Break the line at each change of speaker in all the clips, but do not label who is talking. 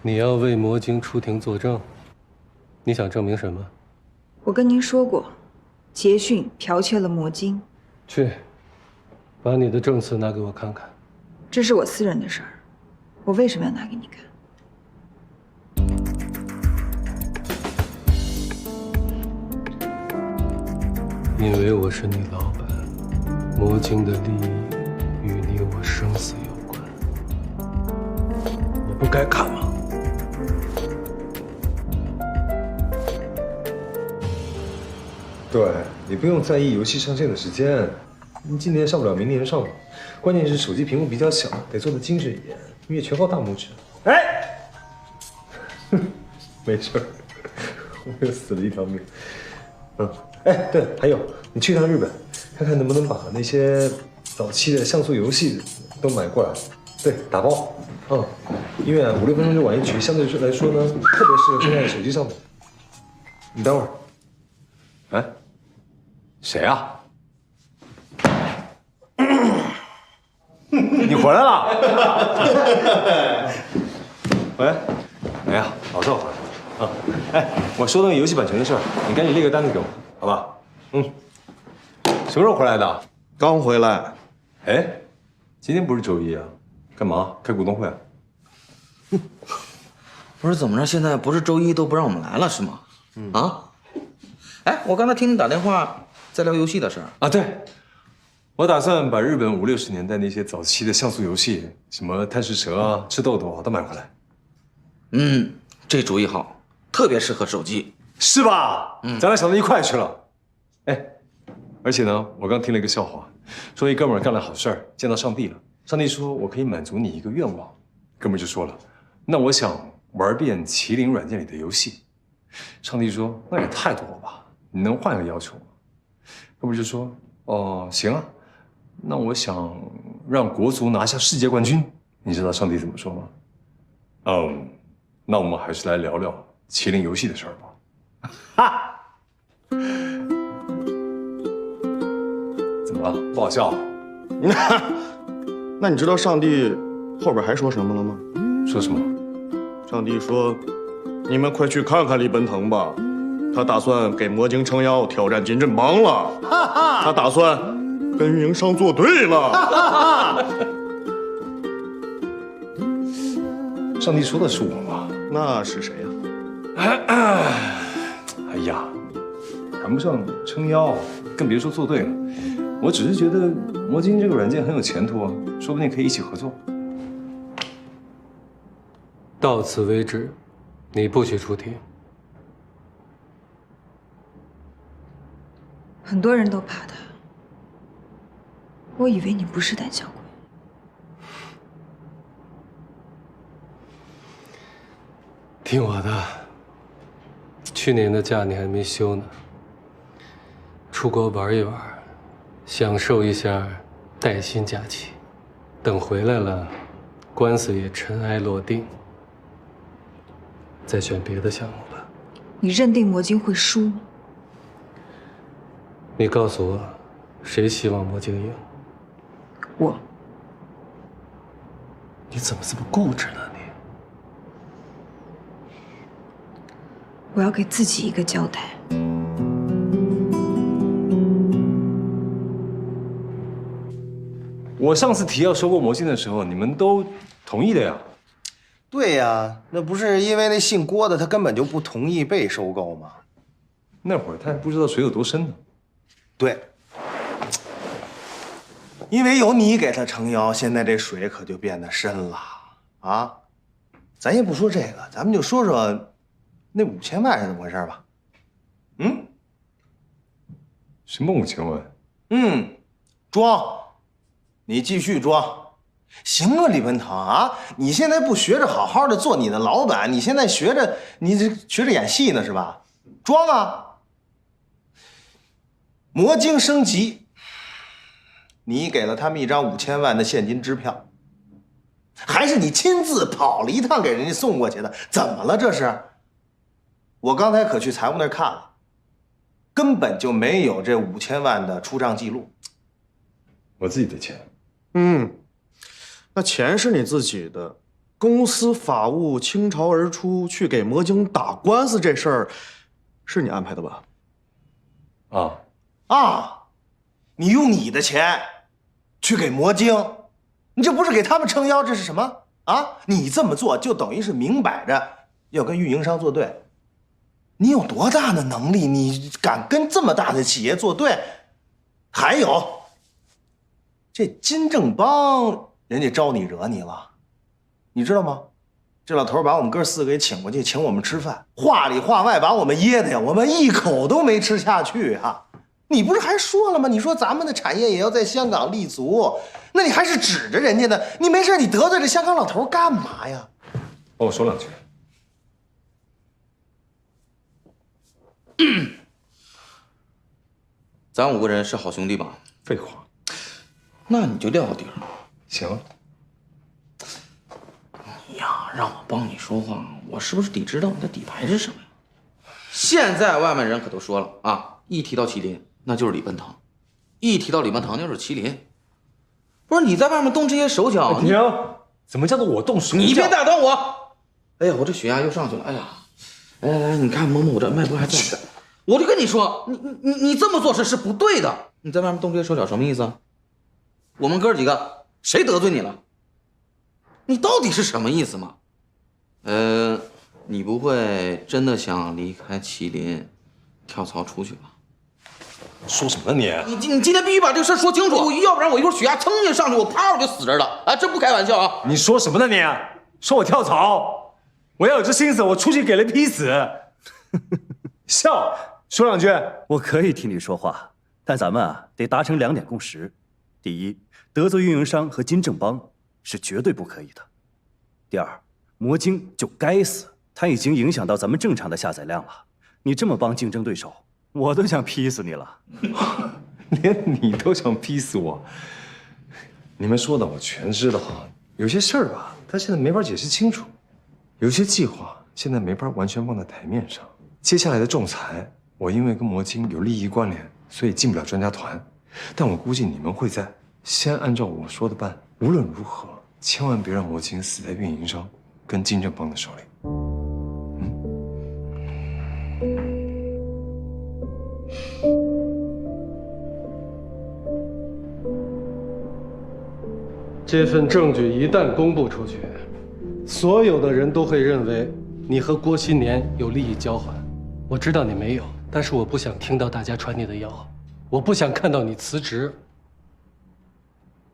你要为魔晶出庭作证，你想证明什么？
我跟您说过，捷讯剽窃了魔晶，
去，把你的证词拿给我看看。
这是我私人的事儿，我为什么要拿给你看？
因为我是你老板，魔晶的利益与你我生死有关，我不该看吗？
对你不用在意游戏上线的时间，今年上不了，明年上吧。关键是手机屏幕比较小，得做的精致一点，你也全靠大拇指。哎，没事儿，我又死了一条命。哎，对，还有，你去趟日本，看看能不能把那些早期的像素游戏都买过来，对，打包。因为5、6分钟就玩一局，相对来说呢，特别适合用在手机上面。你等会儿。哎，谁啊？你回来了？喂，哎呀，老赵回来了啊！哎，我说那个游戏版权的事儿，你赶紧列个单子给我，好吧？什么时候回来的？
刚回来。
哎，今天不是周一啊？干嘛？开股东会啊？
不是怎么着？现在不是周一都不让我们来了是吗？啊？哎，我刚才听你打电话在聊游戏的事儿
啊，对。我打算把日本50、60年代那些早期的像素游戏，什么贪食蛇啊、吃豆豆啊，都买回来。
这主意好，特别适合手机，
是吧？咱俩想到一块去了。哎，而且呢，我刚听了一个笑话，说一哥们儿干了好事儿，见到上帝了。上帝说：“我可以满足你一个愿望。”哥们儿就说了：“那我想玩遍麒麟软件里的游戏。”上帝说：“那也太多了吧？你能换个要求吗？”哥们儿就说：“哦，行啊。”那我想让国足拿下世界冠军，你知道上帝怎么说吗？那我们还是来聊聊麒麟游戏的事儿吧。哈，怎么了？不好笑？
那你知道上帝后边还说什么了吗？
说什么？
上帝说：“你们快去看看李奔腾吧，他打算给魔晶撑腰挑战金振邦了。他打算跟运营商作对了。”
上帝说的是我吗？
那是谁呀？
哎呀，谈不上撑腰，更别说做对了。我只是觉得魔晶这个软件很有前途啊，说不定可以一起合作。
到此为止，你不许出庭。
很多人都怕他，我以为你不是胆小鬼。
听我的，去年的假你还没休呢，出国玩一玩，享受一下带薪假期。等回来了，官司也尘埃落定，再选别的项目吧。
你认定魔晶会输吗？
你告诉我，谁希望魔晶赢？
我。
你怎么这么固执呢？你
我要给自己一个交代。
我上次提要收购魔晶的时候，你们都同意的呀。
对呀，那不是因为那姓郭的他根本就不同意被收购吗？
那会儿他还不知道水有多深呢。
对，因为有你给他撑腰，现在这水可就变得深了啊！咱也不说这个，咱们就说说那5000万是怎么回事吧。
什么5000万？
装，你继续装。行啊，李文腾啊，你现在不学着好好的做你的老板，你现在学着演戏呢是吧？装啊！魔晶升级，你给了他们一张5000万的现金支票，还是你亲自跑了一趟给人家送过去的？怎么了这是？我刚才可去财务那儿看了，根本就没有这5000万的出账记录。
我自己的钱。
那钱是你自己的，公司法务倾巢而出去给魔晶打官司这事儿，是你安排的吧？
你用你的钱去给魔晶，你这不是给他们撑腰，这是什么啊？你这么做就等于是明摆着要跟运营商作对。你有多大的能力？你敢跟这么大的企业作对？还有，这金正邦人家招你惹你了，你知道吗？这老头把我们哥4个给请过去，请我们吃饭，话里话外把我们噎的呀，我们一口都没吃下去啊！你不是还说了吗？你说咱们的产业也要在香港立足，那你还是指着人家呢？你没事，你得罪这香港老头干嘛呀？
帮我说2句。
咱5个人是好兄弟吧？
废话。
那你就撂个底儿。
行。
你呀，让我帮你说话，我是不是得知道你的底牌是什么呀？现在外面人可都说了啊，一提到麒麟，那就是李奔腾；一提到李奔腾，就是麒麟。不是你在外面动这些手脚，
停！怎么叫做我动手脚？
你别打断我！哎呀，我这血压又上去了。哎呀，来，你看摸摸我这脉搏还在。我就跟你说，你这么做是不对的。你在外面动这些手脚什么意思？我们哥几个谁得罪你了？你到底是什么意思嘛？你不会真的想离开麒麟，跳槽出去吧？
说什么呢你？
你今天必须把这个事说清楚，要不然我一会儿血压噌就上去，我啪我就死这儿了啊！真不开玩笑啊！
你说什么呢你？说我跳槽？我要有这心思，我出去给人劈死。笑，说2句。
我可以替你说话，但咱们得达成2点共识：第一，得罪运营商和金正邦是绝对不可以的；第二，魔晶就该死，他已经影响到咱们正常的下载量了。你这么帮竞争对手，我都想劈死你了。
连你都想劈死我？你们说的我全知道。有些事儿吧，他现在没法解释清楚；有些计划现在没法完全放在台面上。接下来的仲裁，我因为跟魔晶有利益关联，所以进不了专家团。但我估计你们会在先按照我说的办。无论如何，千万别让魔晶死在运营商跟金正邦的手里。
这份证据一旦公布出去，所有的人都会认为你和郭新年有利益交换。我知道你没有，但是我不想听到大家传你的谣，我不想看到你辞职，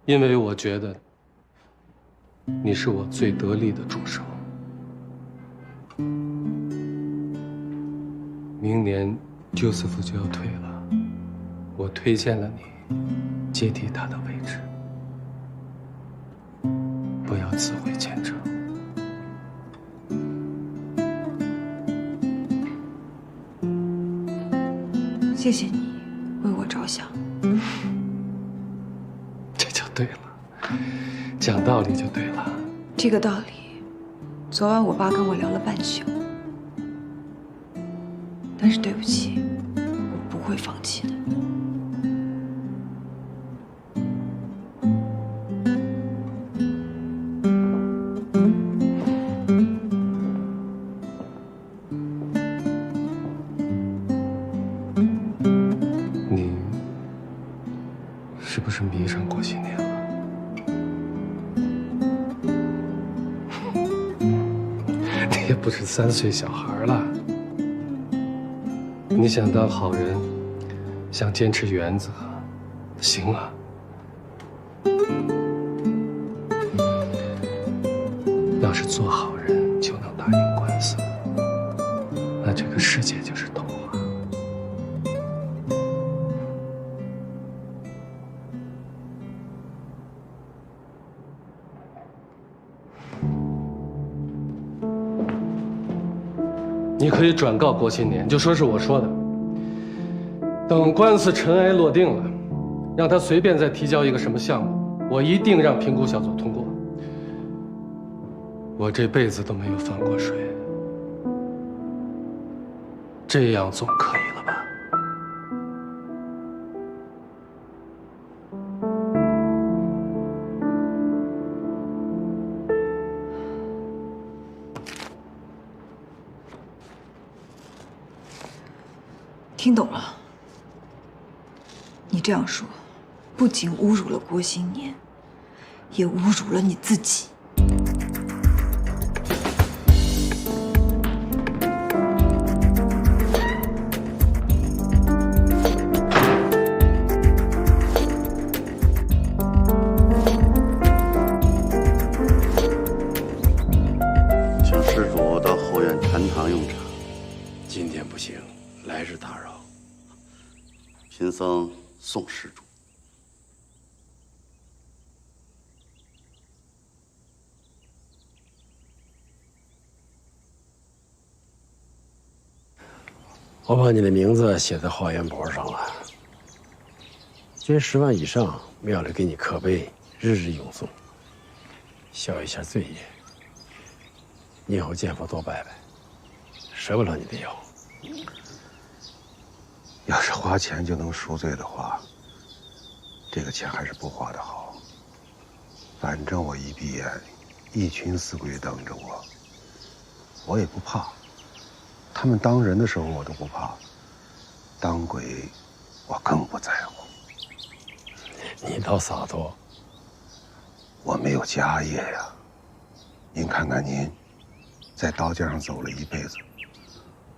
因为我觉得你是我最得力的助手。明年Joseph就要退了，我推荐了你接替他的位置。不要自毁前程。
谢谢你为我着想。
这就对了，讲道理就对了。
这个道理，昨晚我爸跟我聊了半宿。但是对不起，我不会放弃的。
你是不是迷上郭新年了？你也不是3岁小孩了。你想当好人，想坚持原则，行啊。要是做好人就能打赢官司，那这个世界就是童话。你可以转告郭新年，就说是我说的。等官司尘埃落定了，让他随便再提交一个什么项目，我一定让评估小组通过。我这辈子都没有放过水，这样总可以了吧？
听懂了。你这样说，不仅侮辱了郭新年，也侮辱了你自己。
请施主到后院禅堂用茶。
今天不行，来日打扰。
贫僧送施主。
我把你的名字写在化缘簿上了，捐10万以上，庙里给你刻碑，日日咏诵，消一下罪业。你以后见佛多拜拜，舍不了你的腰。
要是花钱就能赎罪的话，这个钱还是不花的好。反正我一闭眼，一群死鬼等着我，我也不怕。他们当人的时候我都不怕，当鬼我更不在乎。
你倒洒脱。
我没有家业呀，您看看您，在刀尖上走了一辈子，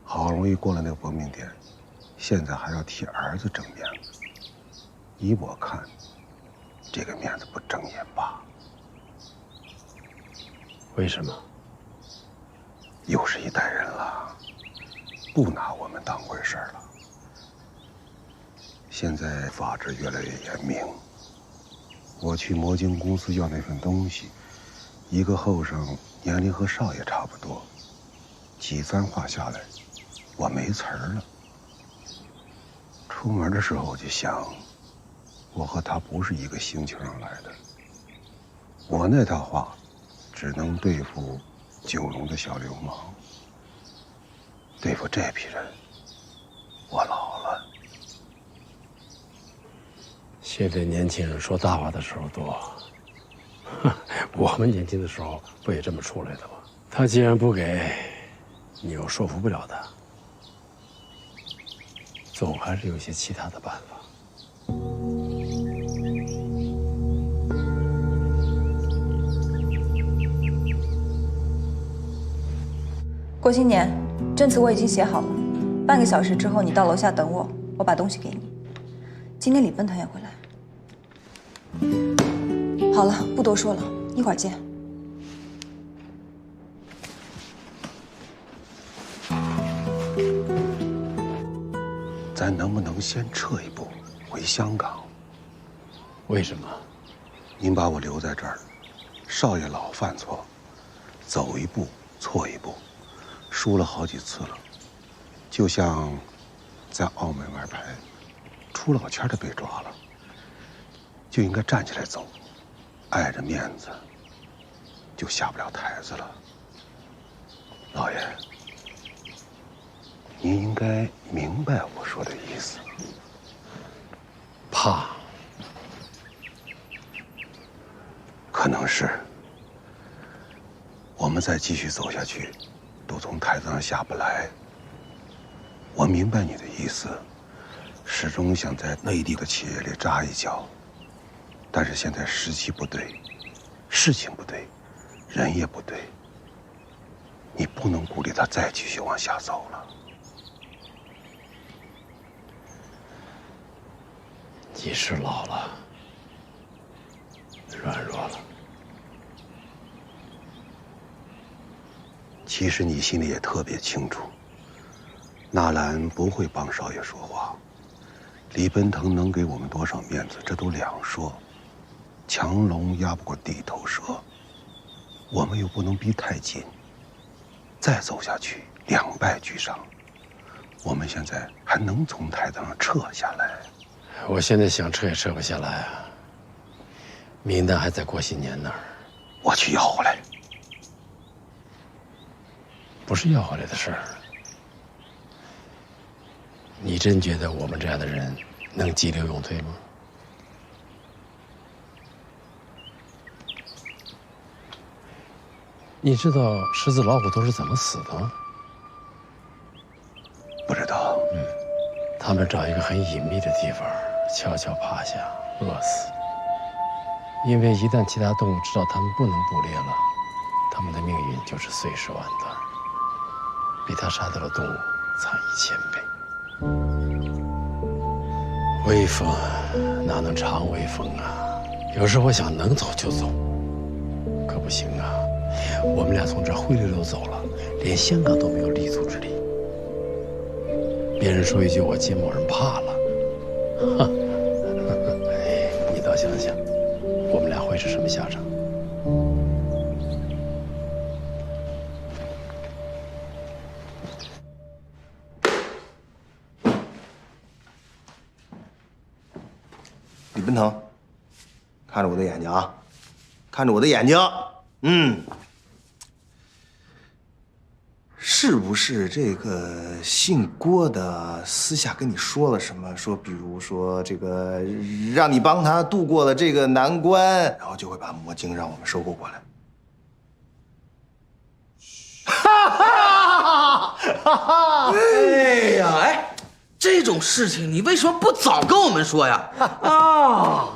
好容易过了那个薄命点，现在还要替儿子争面子。依我看，这个面子不争也罢。
为什么？
又是一代人了，不拿我们当回事儿了。现在法制越来越严明，我去魔晶公司要那份东西，一个后生年龄和少爷差不多，几番话下来，我没词儿了。出门的时候我就想，我和他不是一个星球上来的，我那套话只能对付九龙的小流氓，对付这批人，我老了。
现在年轻人说大话的时候多，我们年轻的时候不也这么出来的吗？他既然不给，你又说服不了他，总还是有些其他的办法。
郭新年，证词我已经写好了，半个小时之后你到楼下等我，我把东西给你。今天李奔腾也会来。好了，不多说了，一会儿见。
咱能不能先撤一步，回香港？
为什么？
您把我留在这儿，少爷老犯错，走一步错一步，输了好几次了。就像在澳门玩牌，出老千的被抓了，就应该站起来走，碍着面子就下不了台子了。老爷，您应该明白我说的意思。
怕？
可能是。我们再继续走下去，都从台子上下不来。我明白你的意思，始终想在内地的企业里扎一脚，但是现在时机不对，事情不对，人也不对，你不能鼓励他再继续往下走了。
你是老了，软弱了。
其实你心里也特别清楚，纳兰不会帮少爷说话，李奔腾能给我们多少面子，这都两说。强龙压不过地头蛇，我们又不能逼太紧，再走下去两败俱伤。我们现在还能从台子上撤下来？
我现在想撤也撤不下来啊，名单还在郭新年那儿。
我去要回来。
不是要回来的事儿。你真觉得我们这样的人能急流勇退吗？你知道狮子老虎都是怎么死的吗？
不知道。
他们找一个很隐秘的地方，悄悄趴下，饿死。因为一旦其他动物知道他们不能捕猎了，他们的命运就是碎尸万段，比他杀掉的动物惨1000倍。威风哪能长威风啊？有时我想能走就走，可不行啊！我们俩从这灰溜溜走了，连香港都没有立足之地。别人说一句，我接某人怕了。哈，你倒想想，我们俩会是什么下场？
李奔腾，看着我的眼睛啊，看着我的眼睛，是不是这个姓郭的私下跟你说了什么？说比如说这个让你帮他度过了这个难关，然后就会把魔晶让我们收购过来。哈哈哈哈！
哎呀，哎，这种事情你为什么不早跟我们说呀？啊，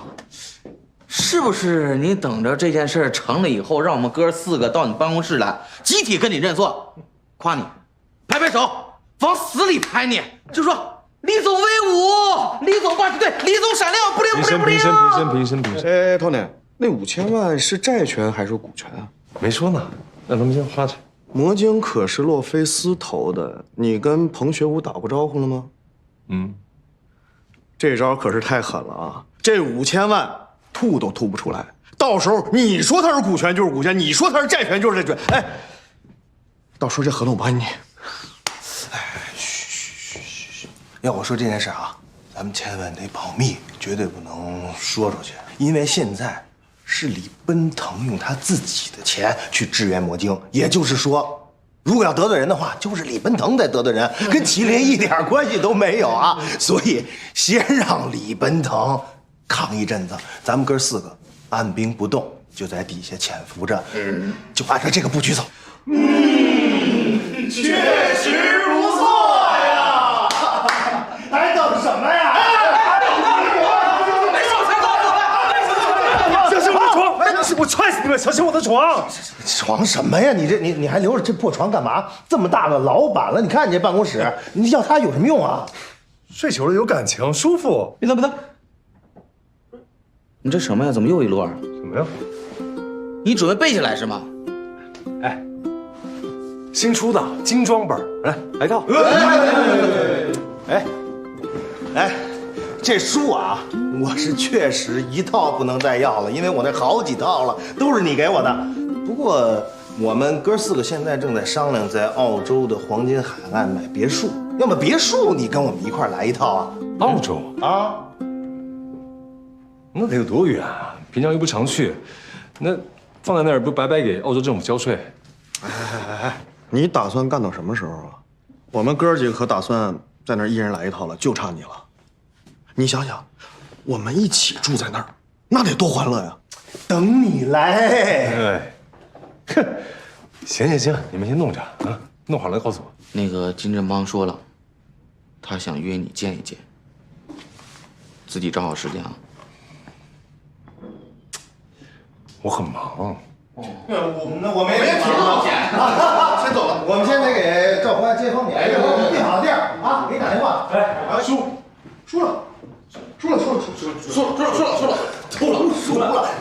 是不是你等着这件事成了以后，让我们哥4个到你办公室来，集体跟你认错？夸你，拍拍手，往死里拍你，就说李总威武，李总霸气，对，李总闪亮，不灵不灵不灵。
平身。
哎，Tony，那5000万是债权还是股权啊？
没说呢，让他们先花着。
魔晶可是洛菲斯投的，你跟彭学武打过招呼了吗？这招可是太狠了啊！这5000万吐都吐不出来，到时候你说它是股权就是股权，你说它是债权就是债权，哎，到时候这合同我帮你。
哎，嘘！要我说这件事啊，咱们千万得保密，绝对不能说出去，因为现在是李奔腾用他自己的钱去支援魔晶，也就是说，如果要得罪人的话，就是李奔腾在得罪人，跟麒麟一点关系都没有啊！所以先让李奔腾抗一阵子，咱们哥4个按兵不动，就在底下潜伏着，就按照这个布局走。确实不错呀！还等什么呀？
小心我的床！我踹死你们！小心我的床！
床什么呀？你还留着这破床干嘛？这么大的老板了，你看你这办公室，你要它有什么用啊？
睡久了有感情，舒服。
别动！你这什么呀？怎么又一摞？
什么呀？
你准备背下来是吗？
哎，新出的精装本，来一套。
哎，这书啊，我是确实一套不能再要了，因为我那好几套了，都是你给我的。不过我们哥4个现在正在商量在澳洲的黄金海岸买别墅，要么别墅你跟我们一块来一套啊？
澳洲
啊？
那得有多远啊？平常又不常去，那放在那儿不白白给澳洲政府交税？
哎，你打算干到什么时候啊？我们哥几个可打算在那儿一人来一套了，就差你了。你想想，我们一起住在那儿，那得多欢乐呀！
等你来。
哎，哼，行，你们先弄着啊，弄好了告诉我。
那个金振邦说了，他想约你见一见，自己找好时间啊。
我很忙。
我没忙，先走了。我们现在给赵欢接方点，订好地儿啊，给你打电话。哎，输了，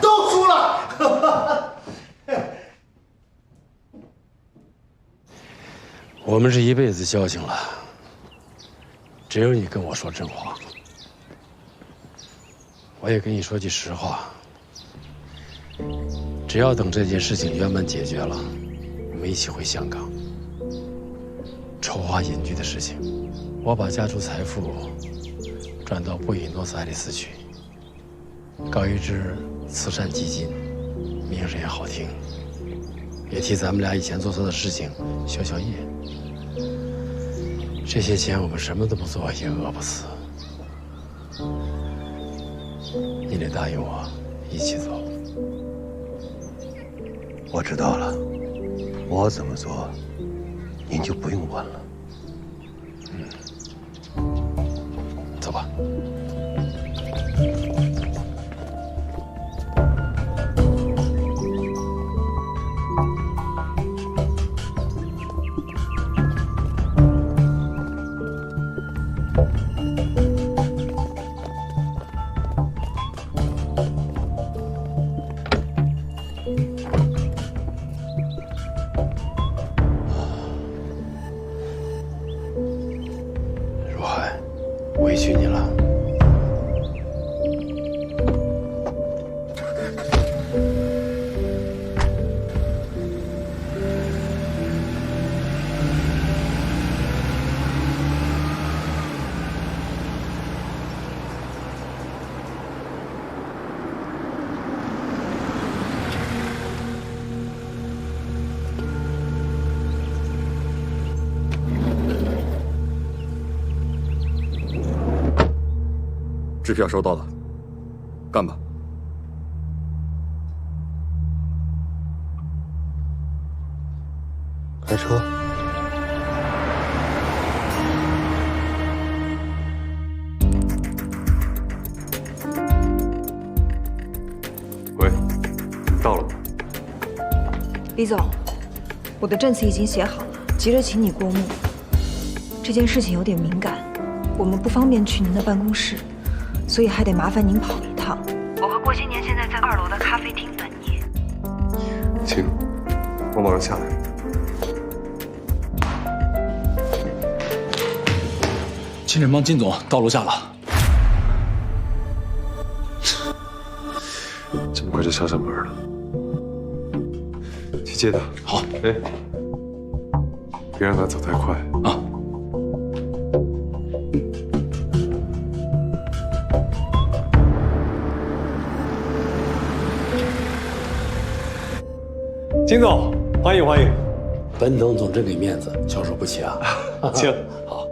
都输了。
我们是一辈子交情了，只有你跟我说真话。我也跟你说句实话，只要等这件事情圆满解决了，我们一起回香港筹划隐居的事情。我把家族财富转到布宜诺斯艾利斯去，搞一支慈善基金，名声也好听，也替咱们俩以前做错的事情消消业。这些钱我们什么都不做也饿不死，你得答应我一起走。
我知道了，我怎么做，您就不用问了。
吧。若涵，委屈你了。
支票收到了，干吧。
开车。
喂，到了吗？
李总，我的证词已经写好了，急着请你过目。这件事情有点敏感，我们不方便去您的办公室，所以还得麻烦您跑一趟。我和郭新年现在在2楼的咖啡厅等你。
行，我马上下来。
金振邦金总到楼下了。
这么快就上门了？去接他。
好。
哎，别让他走太快
啊。
金总，欢迎欢迎。
本董总真给面子，消受不起啊。
请。
好。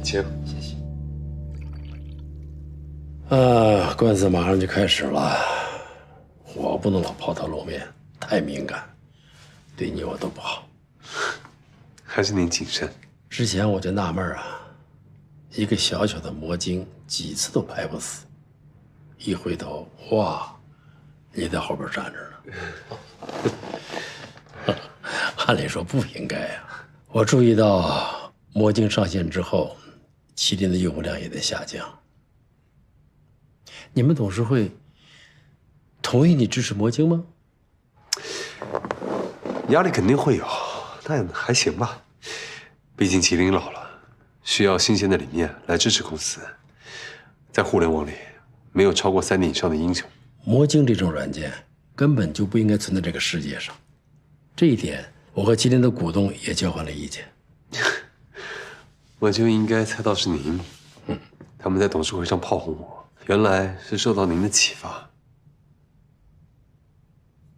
请。
谢谢。官司马上就开始了，我不能老抛头露面，太敏感，对你我都不好。
还是您谨慎。
之前我就纳闷啊，一个小小的魔晶几次都拍不死，一回头，哇，你在后边站着呢。按理说不应该啊。我注意到魔晶上线之后，麒麟的用户量也在下降。你们董事会同意你支持魔晶吗？
压力肯定会有，但还行吧。毕竟麒麟老了，需要新鲜的理念来支持公司。在互联网里，没有超过3年以上的英雄。
魔晶这种软件根本就不应该存在这个世界上，这一点我和麒麟的股东也交换了意见。
我就应该猜到是您。他们在董事会上炮轰我，原来是受到您的启发。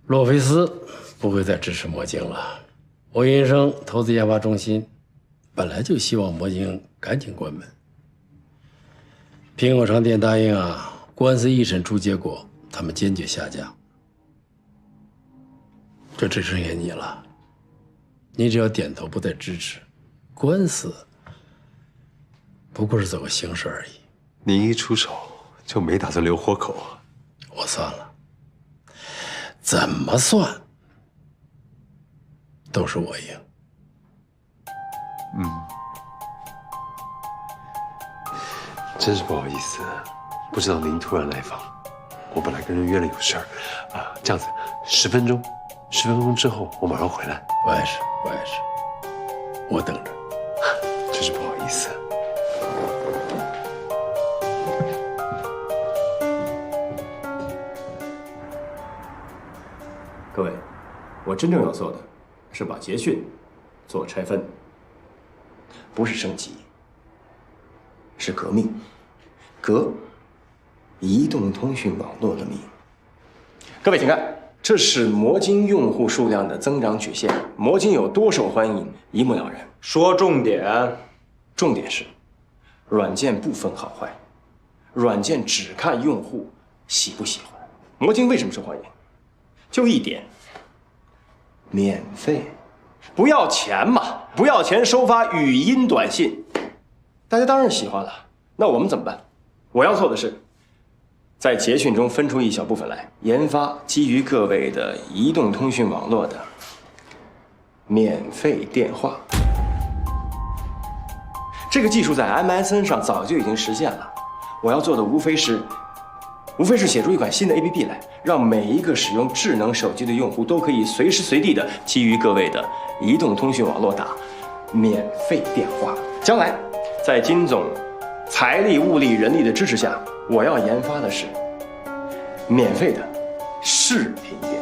洛菲斯不会再支持魔晶了。我云生投资研发中心本来就希望魔晶赶紧关门。苹果商店答应啊，官司一审出结果，他们坚决下架。这只剩下你了，你只要点头不再支持，官司不过是走个形式而已。
您一出手就没打算留活口啊？
我算了，怎么算都是我赢。
真是不好意思，不知道您突然来访。我本来跟人约了有事儿，这样子，10分钟之后我马上回来。
我也是，我等着。
真是不好意思。
各位，我真正要做的是把捷讯做拆分，不是升级，是革命。革，移动通讯网络的命。各位请看，这是魔晶用户数量的增长曲线，魔晶有多受欢迎，一目了然。说重点，重点是，软件不分好坏，软件只看用户喜不喜欢。魔晶为什么受欢迎？就一点，免费。不要钱嘛，不要钱收发语音短信，大家当然喜欢了。那我们怎么办？我要做的是，在捷讯中分出一小部分来，研发基于各位的移动通讯网络的免费电话。这个技术在 MSN 上早就已经实现了。我要做的无非是写出一款新的 APP 来，让每一个使用智能手机的用户都可以随时随地的基于各位的移动通讯网络打免费电话。将来，在金总财力、物力、人力的支持下，我要研发的是免费的视频电话。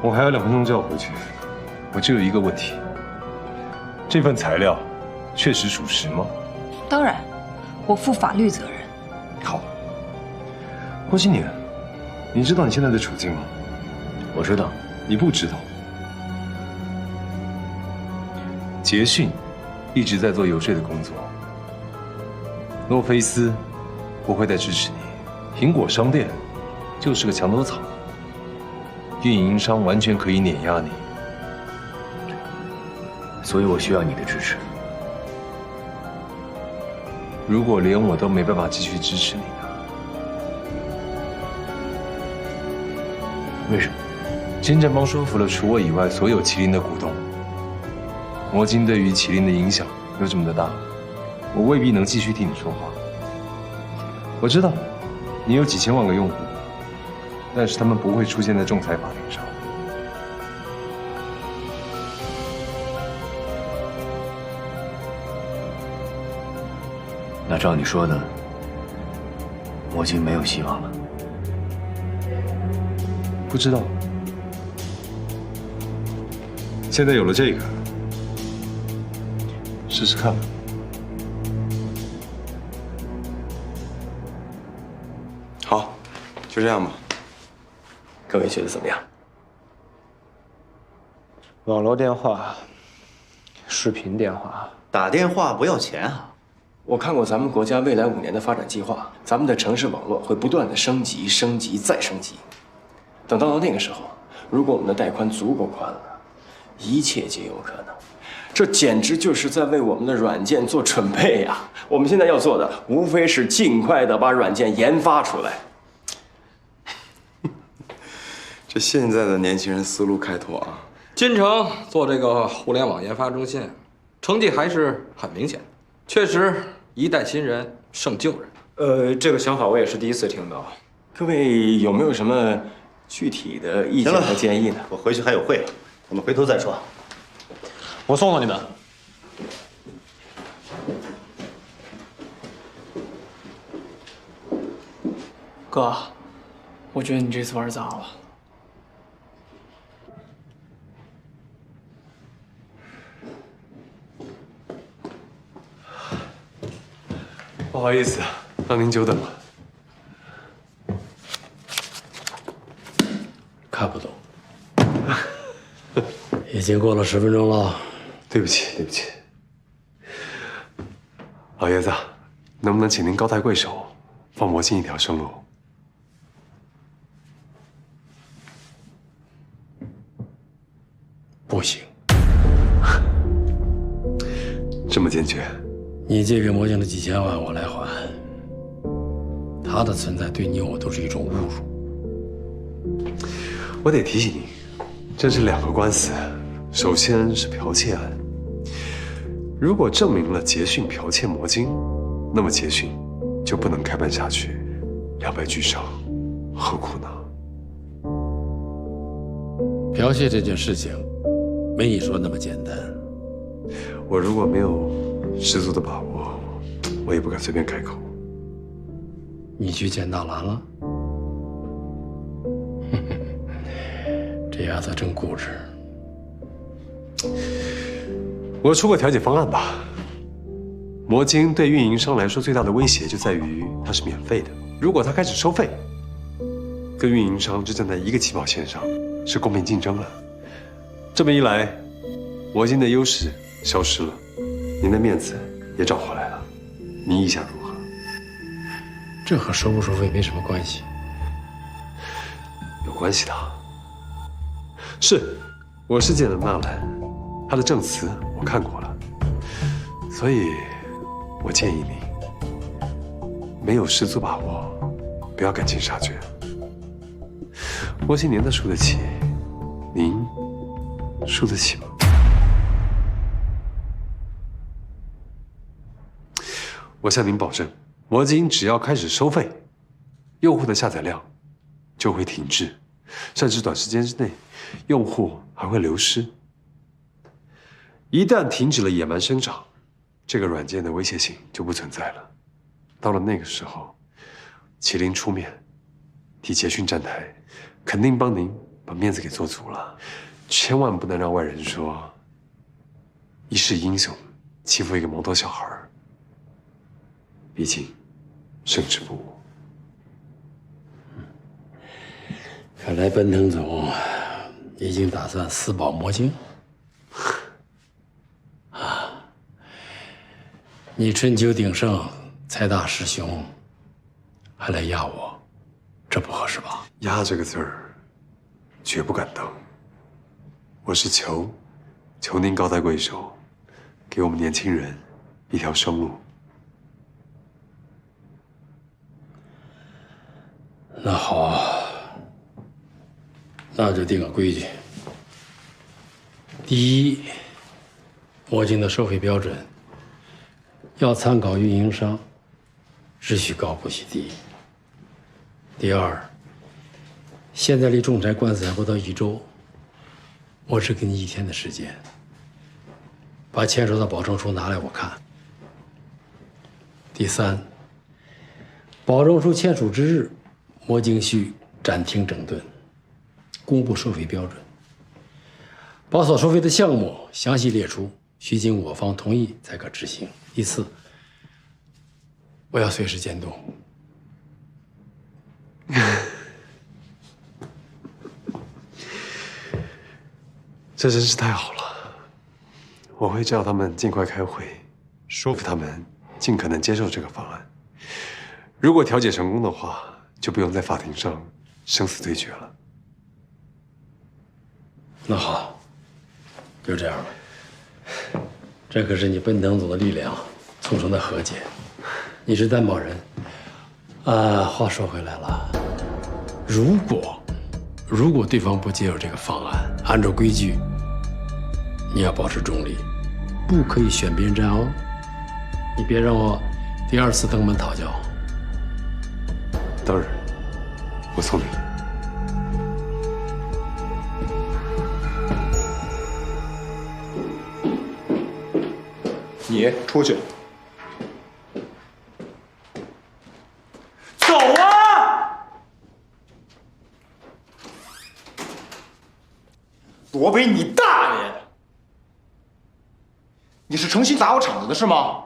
我还有2分钟就要回去，我只有一个问题：这份材料确实属实吗？
当然，我负法律责任。
好，郭新年，你知道你现在的处境吗？
我知道，
你不知道。捷讯一直在做游说的工作，诺菲斯不会再支持你，苹果商店就是个墙头草。运营商完全可以碾压你，
所以我需要你的支持。
如果连我都没办法继续支持你呢？
为什么？
金正邦说服了除我以外所有麒麟的股东，魔晶对于麒麟的影响有这么的大，我未必能继续替你说话。我知道你有几千万个用户，但是他们不会出现在仲裁法庭上。
那照你说的，魔晶没有希望了。
不知道。现在有了这个，试试看吧。
好，就这样吧。
各位觉得怎么样？
网络电话、视频电话，
打电话不要钱啊！
我看过咱们国家未来5年的发展计划，咱们的城市网络会不断的升级、升级再升级。等到那个时候，如果我们的带宽足够宽了，一切皆有可能。这简直就是在为我们的软件做准备呀！我们现在要做的，无非是尽快的把软件研发出来。
这现在的年轻人思路开拓啊！
金城做这个互联网研发中心，成绩还是很明显，确实一代新人胜旧人。
这个想法我也是第一次听到。
各位有没有什么具体的意见和建议呢？
我回去还有会，我们回头再说。
我送送你们。
哥，我觉得你这次玩砸了。
不好意思，让您久等了。
看不懂，已经过了10分钟了。
对不起，对不起，老爷子，能不能请您高抬贵手，放魔晶一条生路？
不行，
这么坚决？
你借给魔晶的几千万我来还，他的存在对你我都是一种侮辱。
我得提醒你，这是2个官司，首先是剽窃案。如果证明了捷讯剽窃魔晶，那么捷讯就不能开办下去，2败俱伤，何苦呢？
剽窃这件事情，没你说那么简单。
我如果没有十足的把握，我也不敢随便开口。
你去见纳兰了？这丫头真固执。
我出个调解方案吧。魔晶对运营商来说最大的威胁就在于它是免费的。如果它开始收费，跟运营商就站在一个起跑线上，是公平竞争了。这么一来，魔晶的优势消失了，您的面子也找回来了。您意下如何？
这和收不收费没什么关系。
有关系的。是，我是见了纳兰，他的证词我看过了，所以我建议你没有十足把握，不要赶尽杀绝。魔晶年的输得起，您输得起吗？我向您保证，魔晶只要开始收费，用户的下载量就会停滞，甚至短时间之内，用户还会流失。一旦停止了野蛮生长，这个软件的威胁性就不存在了。到了那个时候，麒麟出面替捷讯站台，肯定帮您把面子给做足了。千万不能让外人说一世英雄欺负一个毛头小孩，毕竟胜之不武。
看来奔腾总已经打算私保魔晶啊！你春秋鼎盛，财大势雄，还来压我，这不合适吧？
压这个字儿，绝不敢当。我是求您高抬贵手，给我们年轻人一条生路。
那好，那就定个规矩。第一，魔晶的收费标准要参考运营商，只许高不许低。第二，现在离仲裁官司还不到1周，我只给你1天的时间，把签收的保证书拿来我看。第三，保证书签署之日，魔晶需暂停整顿，公布收费标准，把所收费的项目详细列出，需经我方同意才可执行。第四，我要随时监督。
这真是太好了，我会叫他们尽快开会，说服他们尽可能接受这个方案。如果调解成功的话，就不用在法庭上生死对决了。
那好，就这样吧。这可是你奔腾总的力量促成的和解，你是担保人。话说回来了，如果对方不接受这个方案，按照规矩，你要保持中立，不可以选边站哦。你别让我第2次登门讨教。
当然，我聪明。
你出去。
走啊！
罗北你大爷！你是诚心砸我场子的是吗？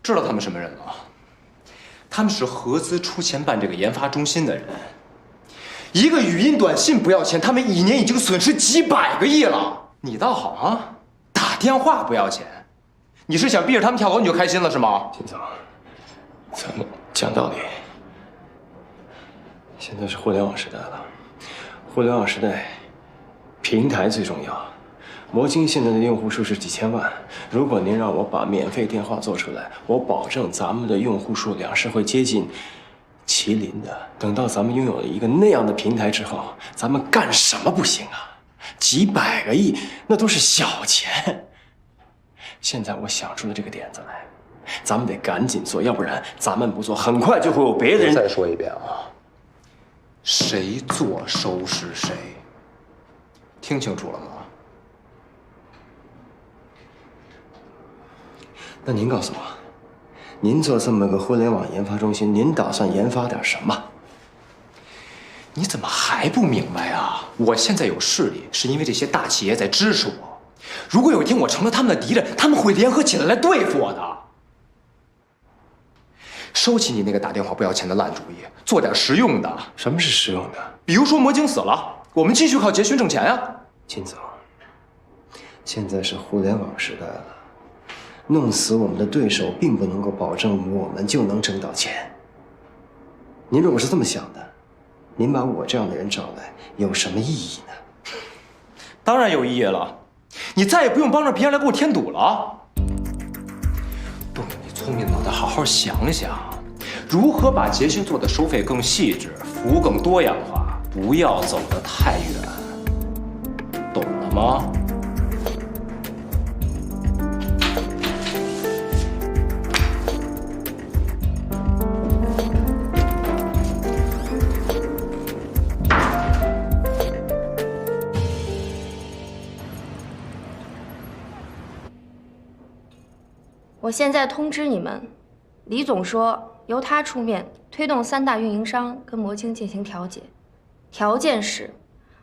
知道他们什么人了？他们是合资出钱办这个研发中心的人。一个语音短信不要钱，他们1年已经损失几百个亿了。你倒好啊，打电话不要钱。你是想逼着他们跳楼你就开心了是吗？
金总，咱们讲道理。现在是互联网时代了，互联网时代，平台最重要。魔晶现在的用户数是几千万，如果您让我把免费电话做出来，我保证咱们的用户数量是会接近麒麟的。等到咱们拥有了一个那样的平台之后，咱们干什么不行啊？几百个亿那都是小钱。现在我想出了这个点子来，咱们得赶紧做，要不然咱们不做，很快就会有别人。
再说一遍啊，谁做收拾谁，听清楚了吗？
那您告诉我，您做这么个互联网研发中心，您打算研发点什么？
你怎么还不明白啊？我现在有势力，是因为这些大企业在支持我。如果有一天我成了他们的敌人，他们会联合起来对付我的。收起你那个打电话不要钱的烂主意，做点实用的。
什么是实用的？
比如说魔晶死了，我们继续靠结训挣钱呀。
金总，现在是互联网时代了，弄死我们的对手，并不能够保证我们就能挣到钱。您如果是这么想的，您把我这样的人找来，有什么意义呢？
当然有意义了，你再也不用帮着别人来给我添堵了。动用你聪明脑袋，好好想想，如何把结训做的收费更细致，服务更多样化，不要走得太远，懂了吗？
我现在通知你们，李总说由他出面推动3大运营商跟魔晶进行调解，条件是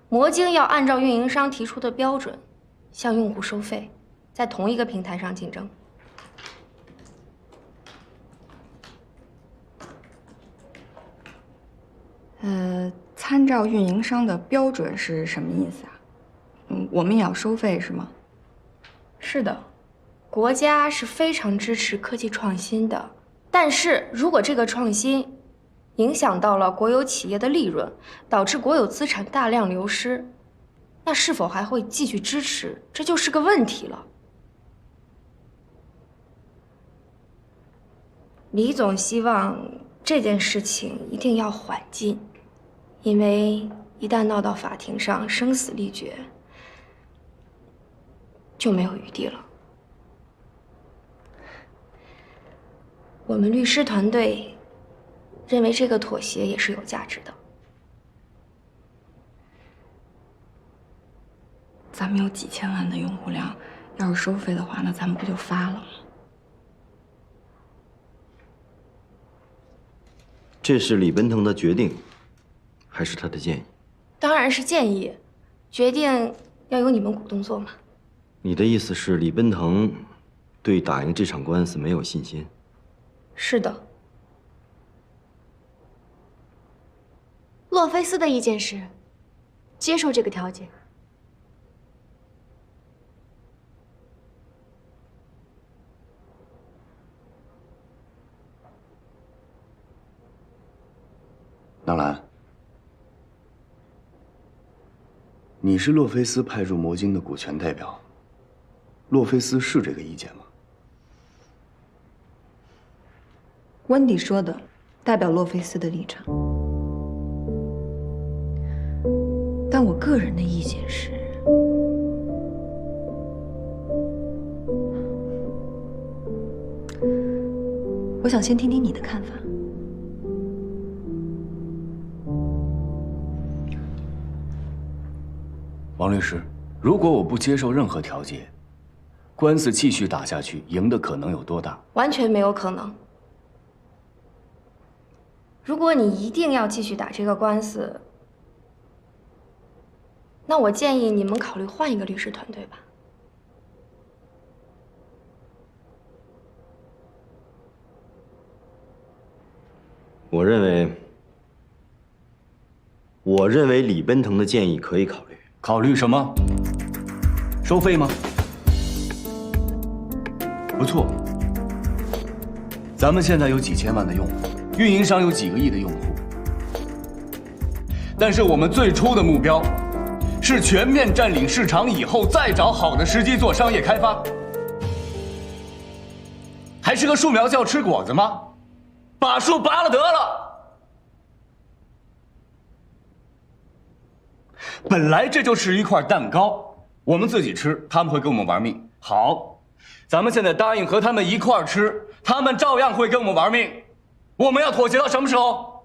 魔晶要按照运营商提出的标准向用户收费，在同一个平台上竞争。
参照运营商的标准是什么意思啊？我们也要收费是吗？
是的。国家是非常支持科技创新的，但是如果这个创新影响到了国有企业的利润，导致国有资产大量流失，那是否还会继续支持？这就是个问题了。李总希望这件事情一定要缓进，因为一旦闹到法庭上，生死立决，就没有余地了。我们律师团队认为这个妥协也是有价值的。
咱们有几千万的用户量，要是收费的话，那咱们不就发了吗？
这是李奔腾的决定，还是他的建议？
当然是建议，决定要由你们股东做嘛。
你的意思是李奔腾对打赢这场官司没有信心？
是的。
洛菲斯的意见是接受这个条件。
纳兰，你是洛菲斯派入魔晶的股权代表，洛菲斯是这个意见吗？
温迪说的，代表洛菲斯的立场。但我个人的意见是，我想先听听你的看法。
王律师，如果我不接受任何调解，官司继续打下去，赢的可能有多大？
完全没有可能。如果你一定要继续打这个官司，那我建议你们考虑换一个律师团队吧。
我认为李奔腾的建议可以考虑。
考虑什么？收费吗？不错，咱们现在有几千万的用户，运营商有几个亿的用户，但是我们最初的目标是全面占领市场以后，再找好的时机做商业开发。还是个树苗就要吃果子吗？把树拔了得了。本来这就是一块蛋糕，我们自己吃，他们会跟我们玩命。好，咱们现在答应和他们一块吃，他们照样会跟我们玩命。我们要妥协到什么时候？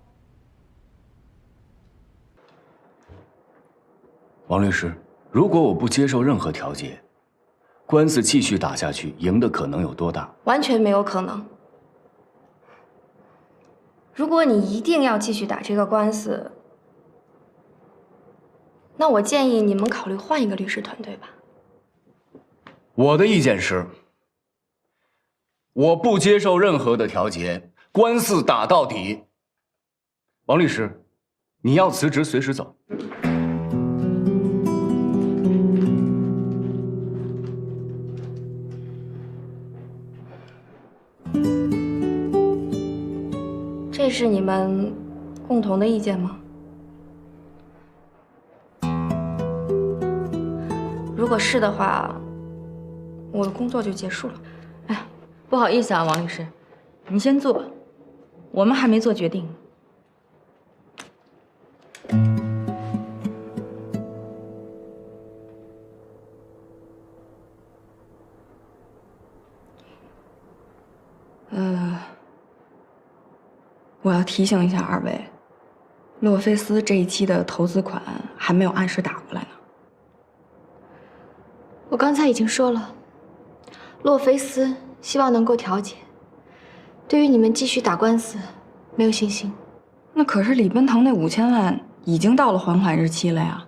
王律师，如果我不接受任何调解，官司继续打下去，赢的可能有多大？
完全没有可能。如果你一定要继续打这个官司，那我建议你们考虑换一个律师团队吧。
我的意见是，我不接受任何的调解，官司打到底。王律师，你要辞职随时走。
这是你们共同的意见吗？如果是的话，我的工作就结束了。
哎，不好意思啊，王律师，你先坐，我们还没做决定。
我要提醒一下二位，洛菲斯这一期的投资款还没有按时打过来呢。
我刚才已经说了，洛菲斯希望能够调解，对于你们继续打官司没有信心。
那可是李奔腾那5000万已经到了还款日期了呀。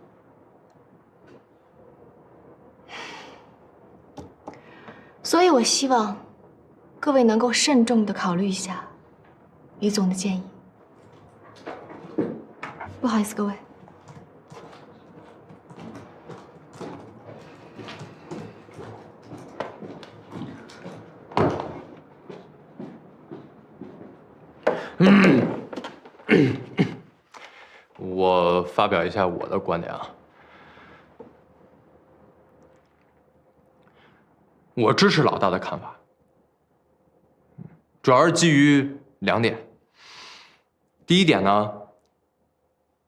所以我希望各位能够慎重地考虑一下李总的建议。不好意思，各位。
我发表一下我的观点啊。我支持老大的看法，主要是基于2点。第一点呢，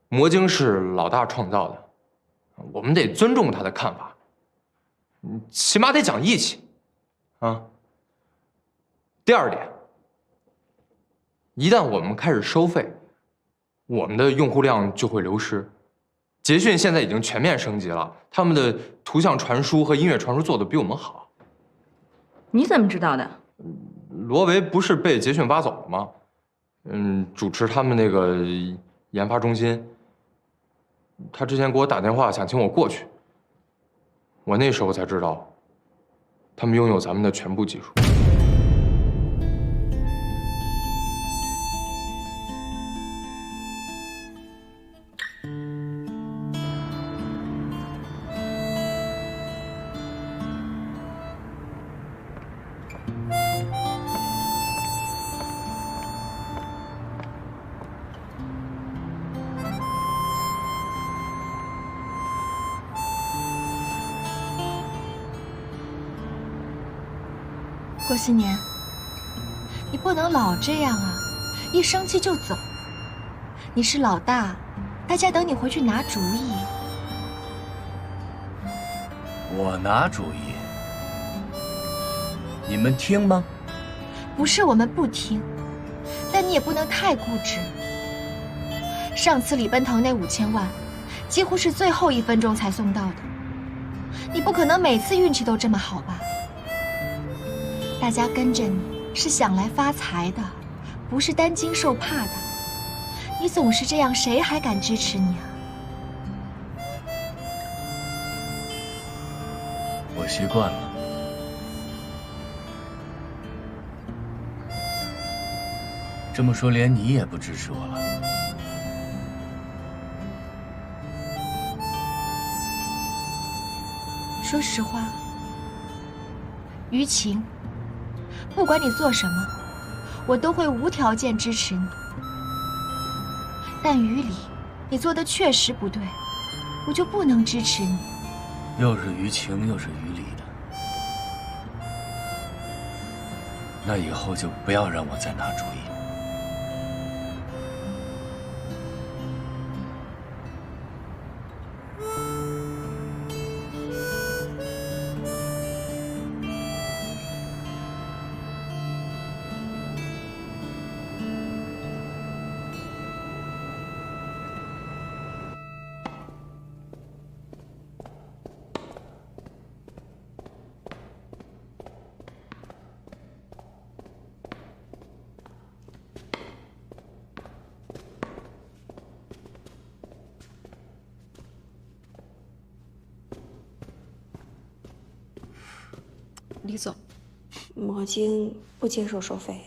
魔晶是老大创造的，我们得尊重他的看法，起码得讲义气啊。第二点，一旦我们开始收费，我们的用户量就会流失。捷讯现在已经全面升级了，他们的图像传输和音乐传输做得比我们好。
你怎么知道的？
罗维不是被捷讯挖走了吗？主持他们那个研发中心。他之前给我打电话想请我过去，我那时候才知道，他们拥有咱们的全部技术。
郭新年，你不能老这样啊！一生气就走。你是老大，大家等你回去拿主意。
我拿主意，你们听吗？
不是我们不听，但你也不能太固执。上次李奔腾那5000万，几乎是最后1分钟才送到的。你不可能每次运气都这么好吧？大家跟着你是想来发财的，不是担惊受怕的。你总是这样，谁还敢支持你啊？
我习惯了。这么说，连你也不支持我了？
说实话，于情，不管你做什么，我都会无条件支持你。但于理，你做的确实不对，我就不能支持你。
又是于情又是于理的，那以后就不要让我再拿主意。
李总，魔晶不接受收费。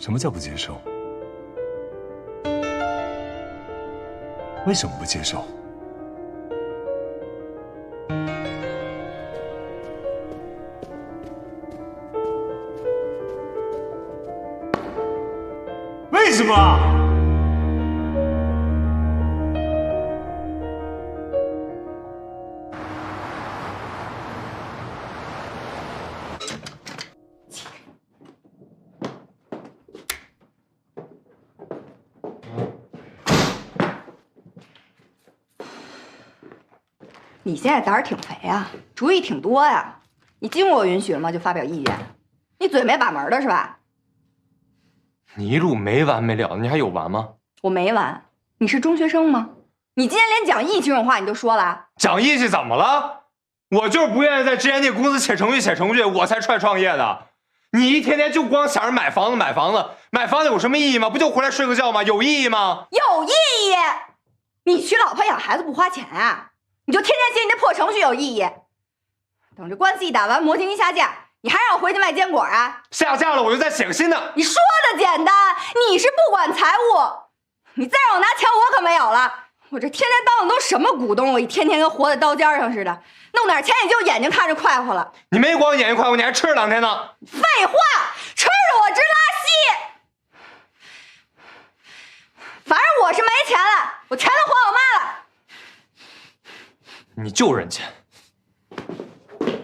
什么叫不接受？为什么不接受？为什么？
你现在胆儿挺肥啊，主意挺多呀。你经过我允许了吗？就发表意见？你嘴没把门的是吧？
你一路没完没了的，你还有完吗？
我没完。你是中学生吗？你今天连讲义气这种话你都说了？
讲义气怎么了？我就是不愿意在之前那公司写程序，我才出来创业的。你一天天就光想着买房子有什么意义吗？不就回来睡个觉吗？有意义吗？
有意义。你娶老婆养孩子不花钱啊？你就天天写你那破程序有意义？等着官司一打完，魔晶一下架，你还让我回去卖坚果啊？
下架了我就再写个新的。
你说的简单，你是不管财务，你再让我拿钱我可没有了。我这天天当的都什么股东？我一天天跟活在刀尖上似的，弄点钱也就眼睛看着快活了。
你没光眼睛快活，你还吃了2天呢。
废话，吃着我直拉稀。反正我是没钱了，我钱都还我妈了。
你就认钱。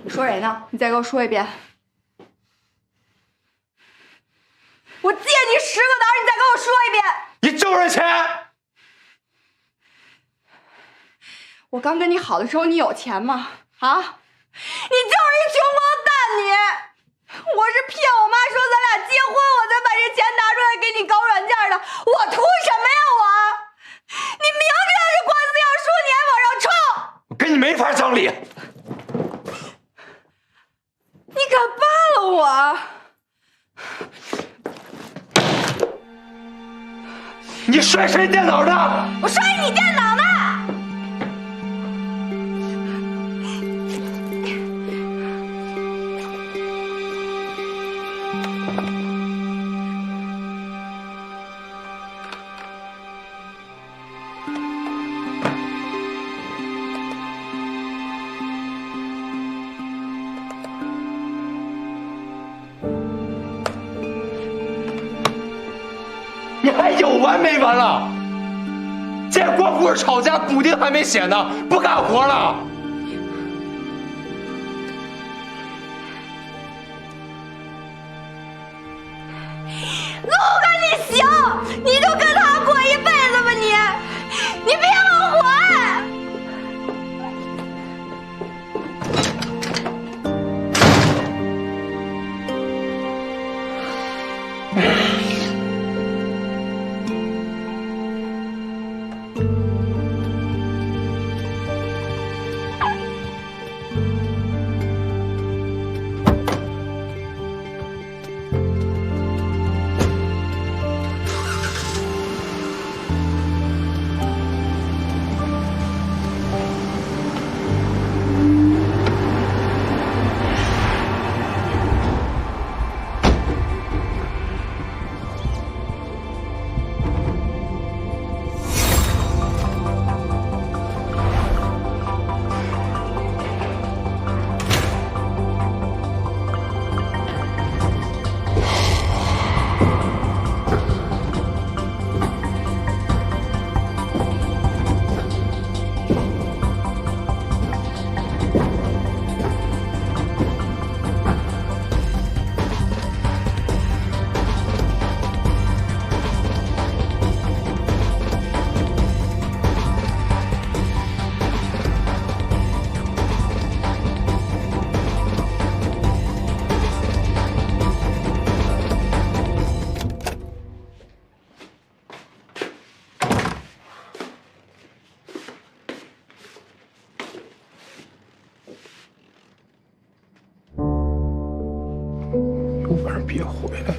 你说谁呢？你再给我说一遍。我借你10个胆，你再给我说一遍。
你就认钱。
我刚跟你好的时候，你有钱吗？啊？你就是一穷光蛋！你，我是骗我妈说咱俩结婚，我才把这钱拿出来给你搞软件的。我图什么呀我？你明知道这官司要输，你还往上冲！
我跟你没法讲理。
你敢扒了我？
你摔谁电脑呢？
我摔你电脑呢！
你还有完没完了？这光顾着吵架，补丁还没写呢，不干活了。
陆哥，你行，你就跟他过一辈子吧你别往还。
晚上别回来。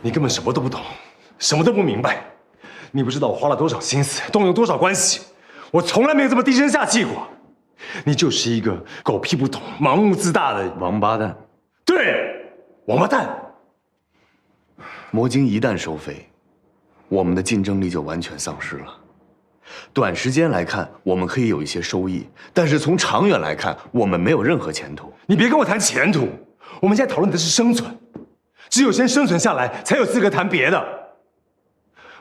你根本什么都不懂，什么都不明白。你不知道我花了多少心思，动用多少关系，我从来没有这么低声下气过。你就是一个狗屁不懂、盲目自大的
王八蛋。
对，王八蛋。
魔晶一旦收费，我们的竞争力就完全丧失了。短时间来看，我们可以有一些收益，但是从长远来看，我们没有任何前途。
你别跟我谈前途，我们现在讨论的是生存，只有先生存下来，才有资格谈别的。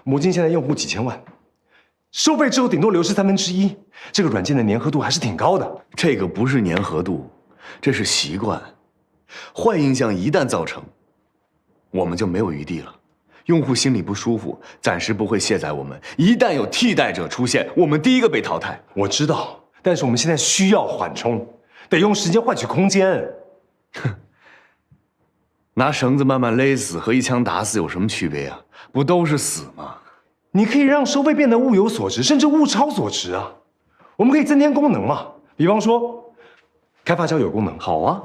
魔晶现在用户几千万，收费之后顶多流失1/3，这个软件的粘合度还是挺高的。
这个不是粘合度，这是习惯。坏印象一旦造成，我们就没有余地了。用户心里不舒服，暂时不会卸载我们。一旦有替代者出现，我们第一个被淘汰。
我知道，但是我们现在需要缓冲，得用时间换取空间。
哼，拿绳子慢慢勒死和一枪打死有什么区别啊？不都是死吗？
你可以让收费变得物有所值，甚至物超所值啊！我们可以增添功能嘛，比方说，开发交友功能，
好啊；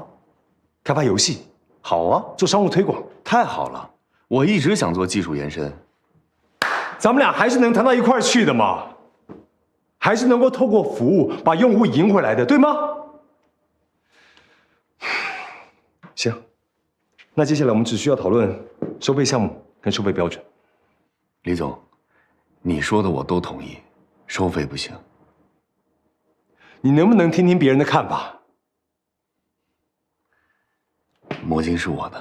开发游戏，
好啊；
做商务推广，
太好了。我一直想做技术延伸，
咱们俩还是能谈到一块儿去的嘛，还是能够透过服务把用户赢回来的，对吗？行，那接下来我们只需要讨论收费项目跟收费标准。
李总，你说的我都同意，收费不行。
你能不能听听别人的看法？
魔晶是我的。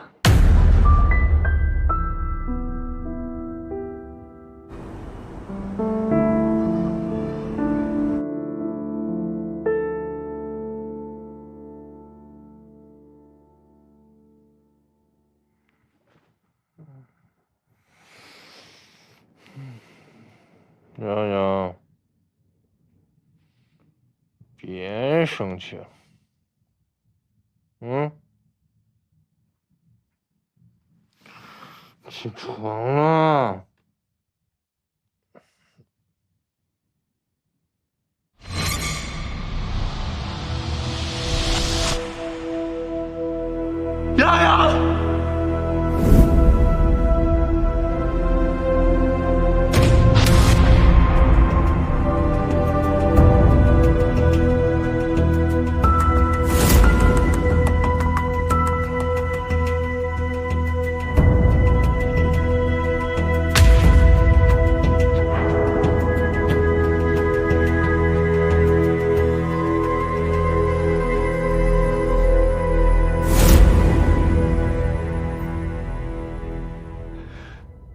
洋洋，别生气了。起床了。
洋洋。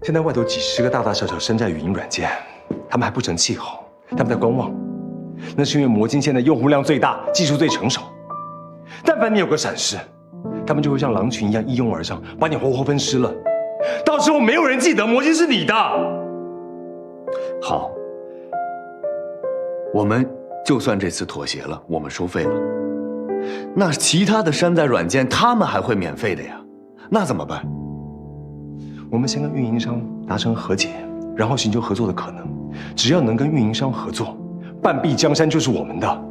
现在外头几十个大大小小山寨语音软件，他们还不成气候，他们在观望。那是因为魔晶现在用户量最大，技术最成熟。但凡你有个闪失，他们就会像狼群一样一拥而上，把你活活分尸了。到时候没有人记得魔晶是你的。
好，我们就算这次妥协了，我们收费了，那其他的山寨软件他们还会免费的呀，那怎么办？
我们先跟运营商达成和解，然后寻求合作的可能。只要能跟运营商合作，半壁江山就是我们的。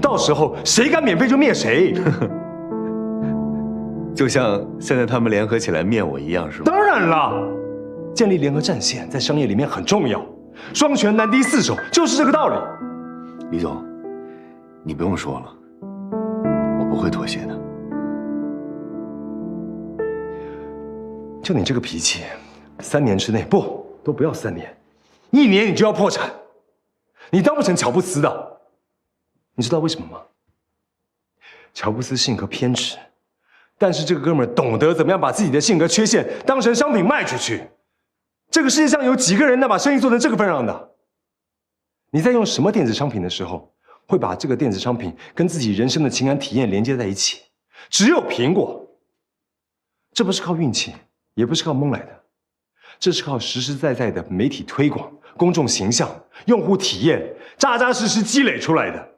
到时候谁敢免费就灭谁。
就像现在他们联合起来灭我一样，是吗？
当然了，建立联合战线在商业里面很重要，双拳难敌四手，就是这个道理。
李总，你不用说了，我不会妥协的。
就你这个脾气，3年之内都不要3年，1年你就要破产，你当不成乔布斯的。你知道为什么吗？乔布斯性格偏执，但是这个哥们儿懂得怎么样把自己的性格缺陷当成商品卖出去。这个世界上有几个人能把生意做成这个份上的？你在用什么电子商品的时候，会把这个电子商品跟自己人生的情感体验连接在一起？只有苹果，这不是靠运气，也不是靠蒙来的，这是靠实实在在的媒体推广、公众形象、用户体验，扎扎实实积累出来的。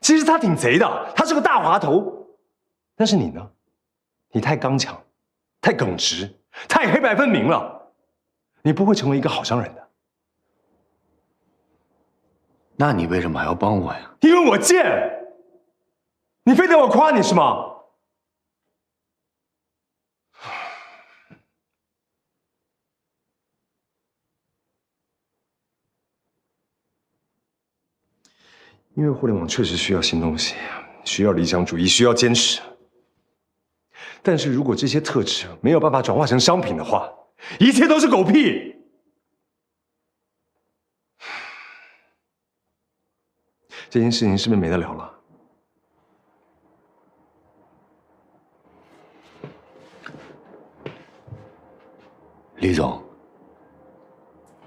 其实他挺贼的，他是个大滑头，但是你呢？你太刚强，太耿直，太黑白分明了，你不会成为一个好商人的。
那你为什么还要帮我呀？
因为我贱，你非得我夸你是吗？因为互联网确实需要新东西，需要理想主义，需要坚持。但是如果这些特质没有办法转化成商品的话，一切都是狗屁。这件事情是不是没得聊了？
李总，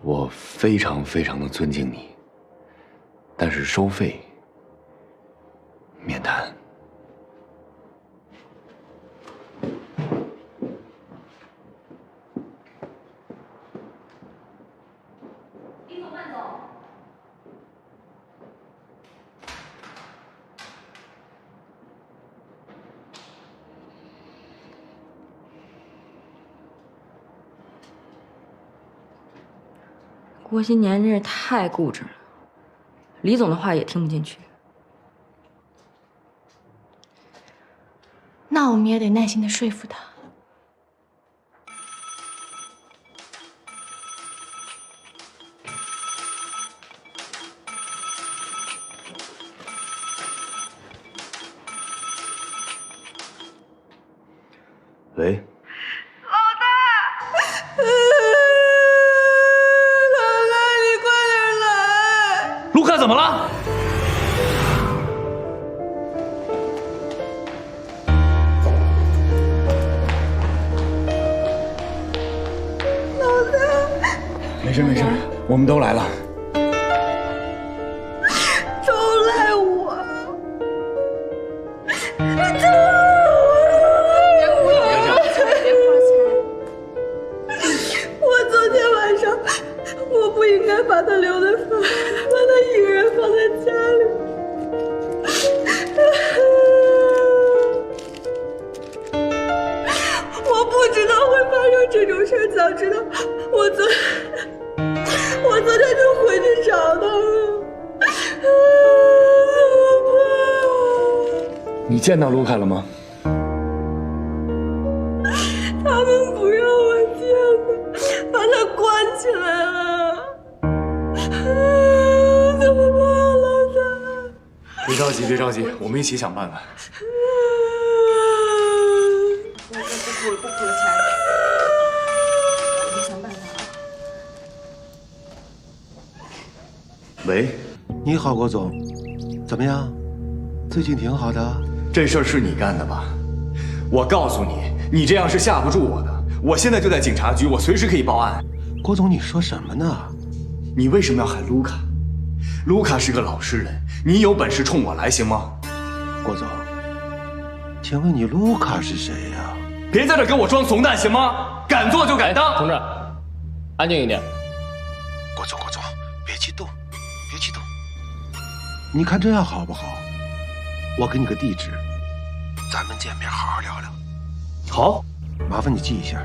我非常非常的尊敬你，但是收费免谈。
李总，慢走。
郭新年真是太固执了，李总的话也听不进去。
那我们也得耐心的说服他。
喂，
卢卡怎么了？
没事没事，我们都来了。
都赖我！都赖我！我昨天晚上，我不应该把他留在房，把他一个人放在家里。我不知道会发生这种事，早知道我昨天就回去找他了。
你见到卢卡了吗？
他们不让我见他，把他关起来了。怎么办了？
别着急，别着急，我们一起想办法。
不哭了，亲爱的，我们想办法。
喂，
你好，郭总，怎么样？最近挺好的。
这事儿是你干的吧？我告诉你，你这样是吓不住我的。我现在就在警察局，我随时可以报案。
郭总，你说什么呢？
你为什么要喊卢卡？卢卡是个老实人，你有本事冲我来行吗？
郭总，请问你卢卡是谁呀？
别在这给我装怂蛋行吗？敢做就敢当。
同志，安静一点。
郭总，别激动，别激动。你看这样好不好？我给你个地址，咱们见面好好聊聊。
好，
麻烦你记一下。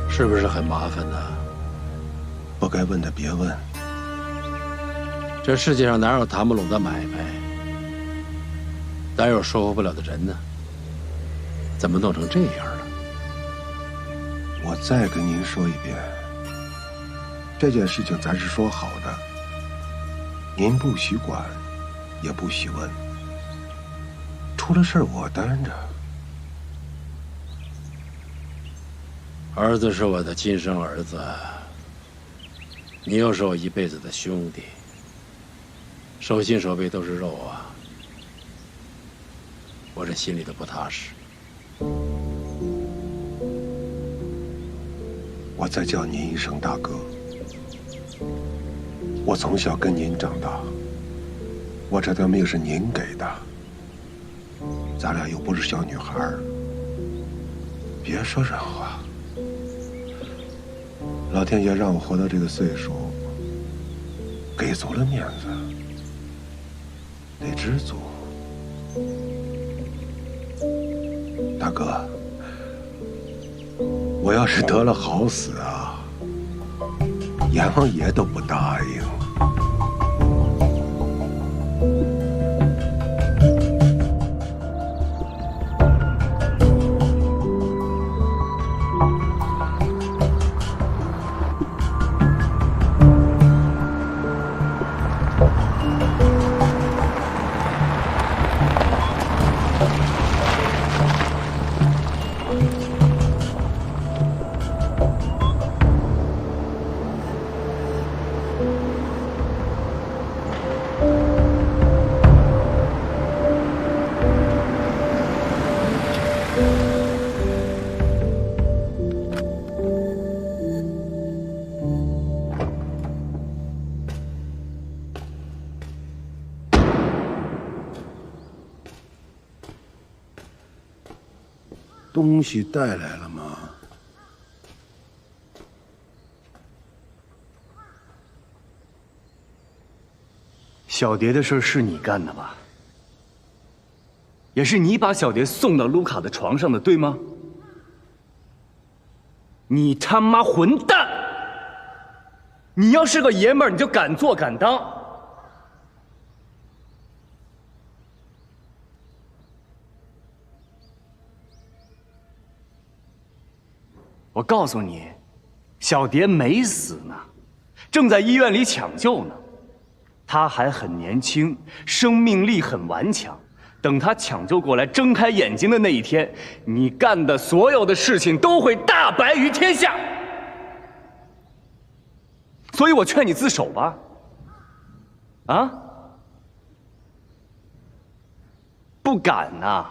是不是很麻烦呢？
不该问的别问。
这世界上哪有谈不拢的买卖？哪有说服不了的人呢？怎么弄成这样了？
我再跟您说一遍，这件事情咱是说好的，您不许管，也不许问，出了事儿我担着。
儿子是我的亲生儿子，你又是我一辈子的兄弟，手心手背都是肉啊，我这心里都不踏实。
我再叫您一声大哥。我从小跟您长大，我这条命是您给的，咱俩又不是小女孩儿，别说人话。老天爷让我活到这个岁数，给足了面子，得知足。大哥，我要是得了好死啊，阎王爷都不答应。东西带来了吗？
小蝶的事是你干的吧？也是你把小蝶送到卢卡的床上的，对吗？你他妈混蛋！你要是个爷们儿，你就敢做敢当。我告诉你，小蝶没死呢，正在医院里抢救呢。她还很年轻，生命力很顽强。等她抢救过来，睁开眼睛的那一天，你干的所有的事情都会大白于天下。所以我劝你自首吧。啊？不敢呐！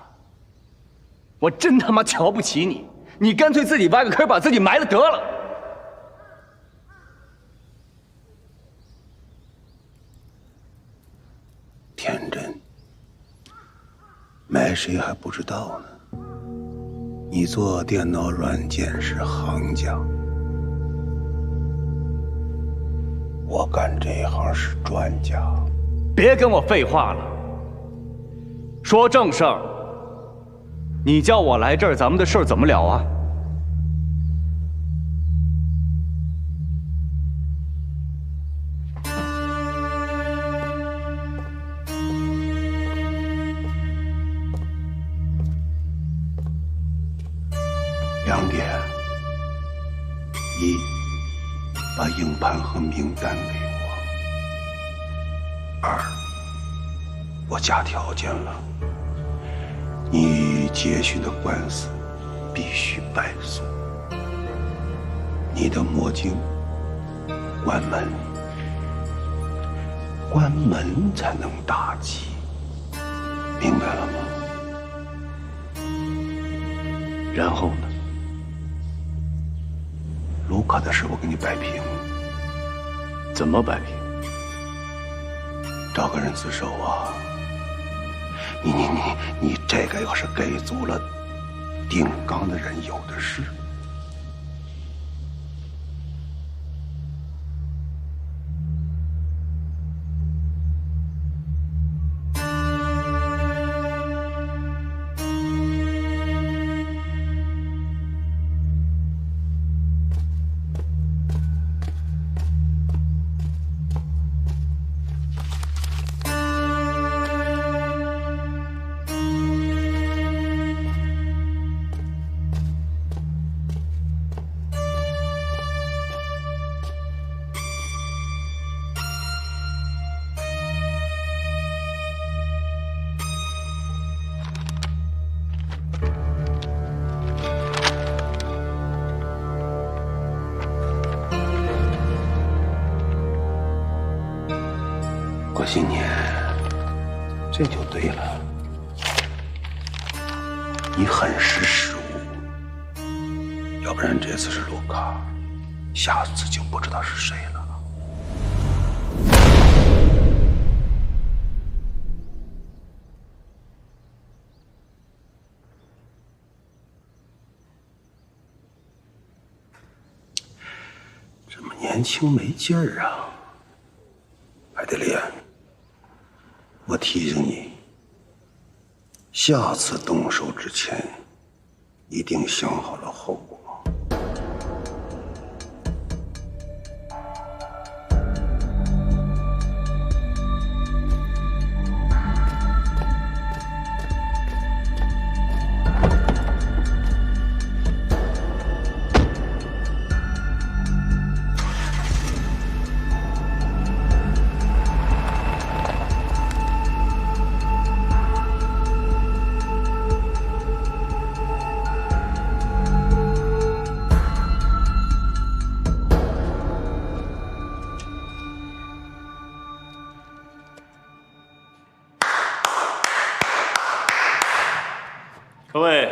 我真他妈瞧不起你，你干脆自己挖个坑把自己埋了得了。
天真，埋谁还不知道呢。你做电脑软件是行家，我干这一行是专家。
别跟我废话了，说正事儿。你叫我来这儿，咱们的事儿怎么了啊？2
点：一，把硬盘和名单给我；二，我加条件了，你结训的官司必须败诉，你的魔镜关门，关门才能大吉，明白了吗？
然后呢？
卢卡的事我给你摆平。
怎么摆平？
找个人自首啊！你这个要是给足了，顶缸的人有的是。过新年，这就对了。你很识时务，要不然这次是卢卡，下次就不知道是谁了。这么年轻没劲儿啊，还得练。我提醒你，下次动手之前，一定想好了后果。
各位，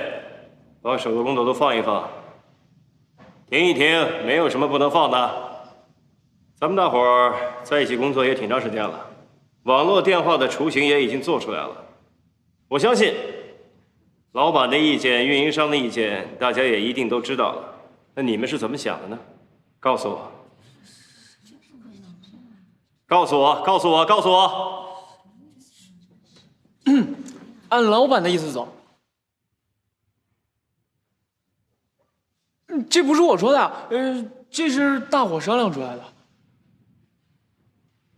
把手头工作都放一放，停一停，没有什么不能放的。咱们大伙儿在一起工作也挺长时间了，网络电话的雏形也已经做出来了。我相信，老板的意见、运营商的意见，大家也一定都知道了。那你们是怎么想的呢？告诉我，告诉我，告诉我，告诉我！
按老板的意思走。这不是我说的，这是大伙商量出来的。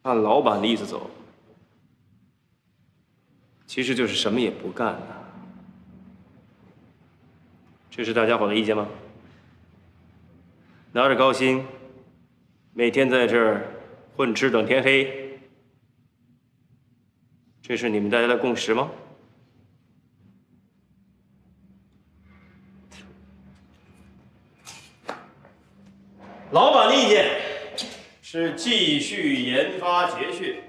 按老板的意思走，其实就是什么也不干了。这是大家伙的意见吗？拿着高薪，每天在这儿混吃等天黑，这是你们大家的共识吗？老板的意见是继续研发捷讯。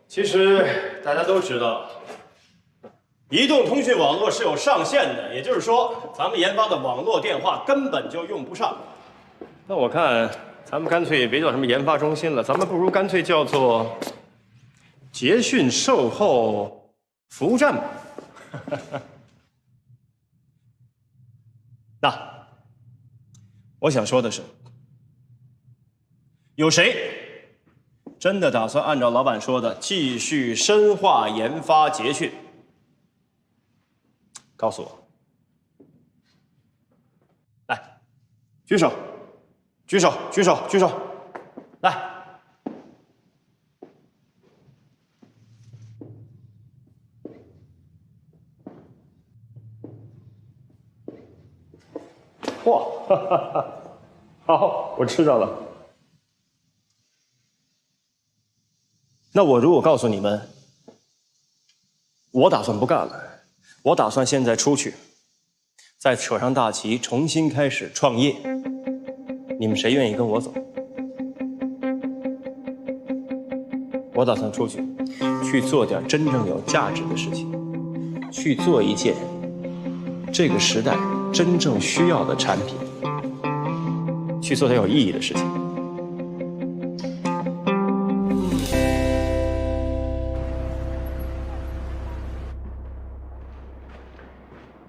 其实大家都知道，移动通讯网络是有上限的，也就是说，咱们研发的网络电话根本就用不上。那我看，咱们干脆也别叫什么研发中心了，咱们不如干脆叫做捷讯售后服务站吧。那我想说的是，有谁真的打算按照老板说的继续深化研发捷讯？告诉我，来，举手，举手，举手，举手，来。哇，哈哈哈！好，我知道了。那我如果告诉你们，我打算不干了，我打算现在出去，再扯上大旗，重新开始创业，你们谁愿意跟我走？我打算出去，去做点真正有价值的事情，去做一件这个时代真正需要的产品，去做点有意义的事情。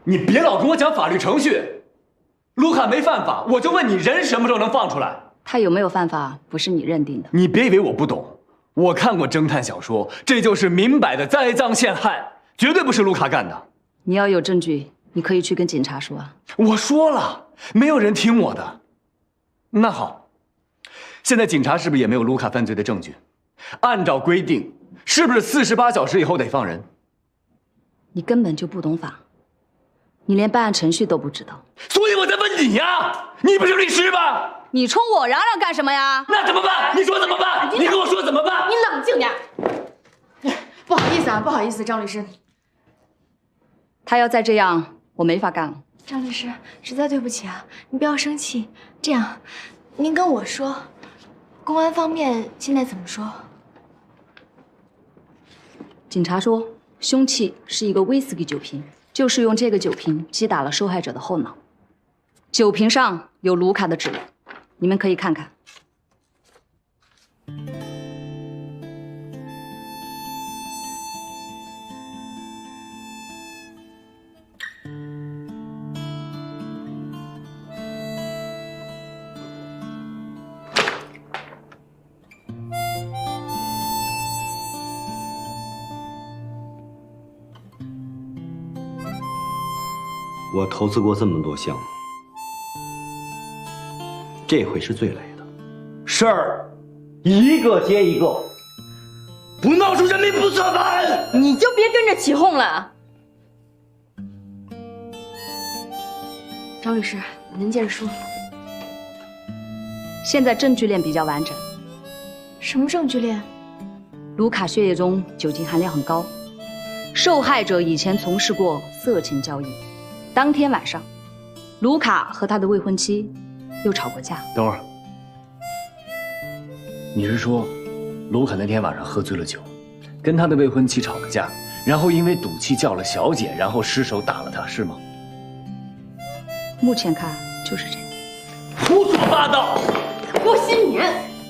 你别老跟我讲法律程序，卢卡没犯法，我就问你，人什么时候能放出来？
他有没有犯法，不是你认定的。
你别以为我不懂，我看过侦探小说，这就是明摆的栽赃陷害，绝对不是卢卡干的。
你要有证据，你可以去跟警察说啊。
我说了，没有人听我的。那好，现在警察是不是也没有卢卡犯罪的证据？按照规定，是不是48小时以后得放人？
你根本就不懂法，你连办案程序都不知道。
所以我在问你呀，你不是律师吗？
你冲我嚷嚷干什么呀？
那怎么办？你说怎么办？你跟我说怎么办？
你冷静点。不好意思啊，不好意思，张律师。
他要再这样，我没法干了。
张律师，实在对不起啊，你不要生气。这样，您跟我说，公安方面现在怎么说？
警察说，凶器是一个威士忌酒瓶，就是用这个酒瓶击打了受害者的后脑。酒瓶上有卢卡的指纹，你们可以看看。
我投资过这么多项目，这回是最累的。
事儿一个接一个，不闹出人命不算完。
你就别跟着起哄了。
张律师，您接着说。
现在证据链比较完整。
什么证据链？
卢卡血液中酒精含量很高，受害者以前从事过色情交易。当天晚上，卢卡和他的未婚妻又吵过架。
等会儿，你是说，卢卡那天晚上喝醉了酒，跟他的未婚妻吵了架，然后因为赌气叫了小姐，然后失手打了她，是吗？
目前看就是这样。
胡说八道！
郭新民，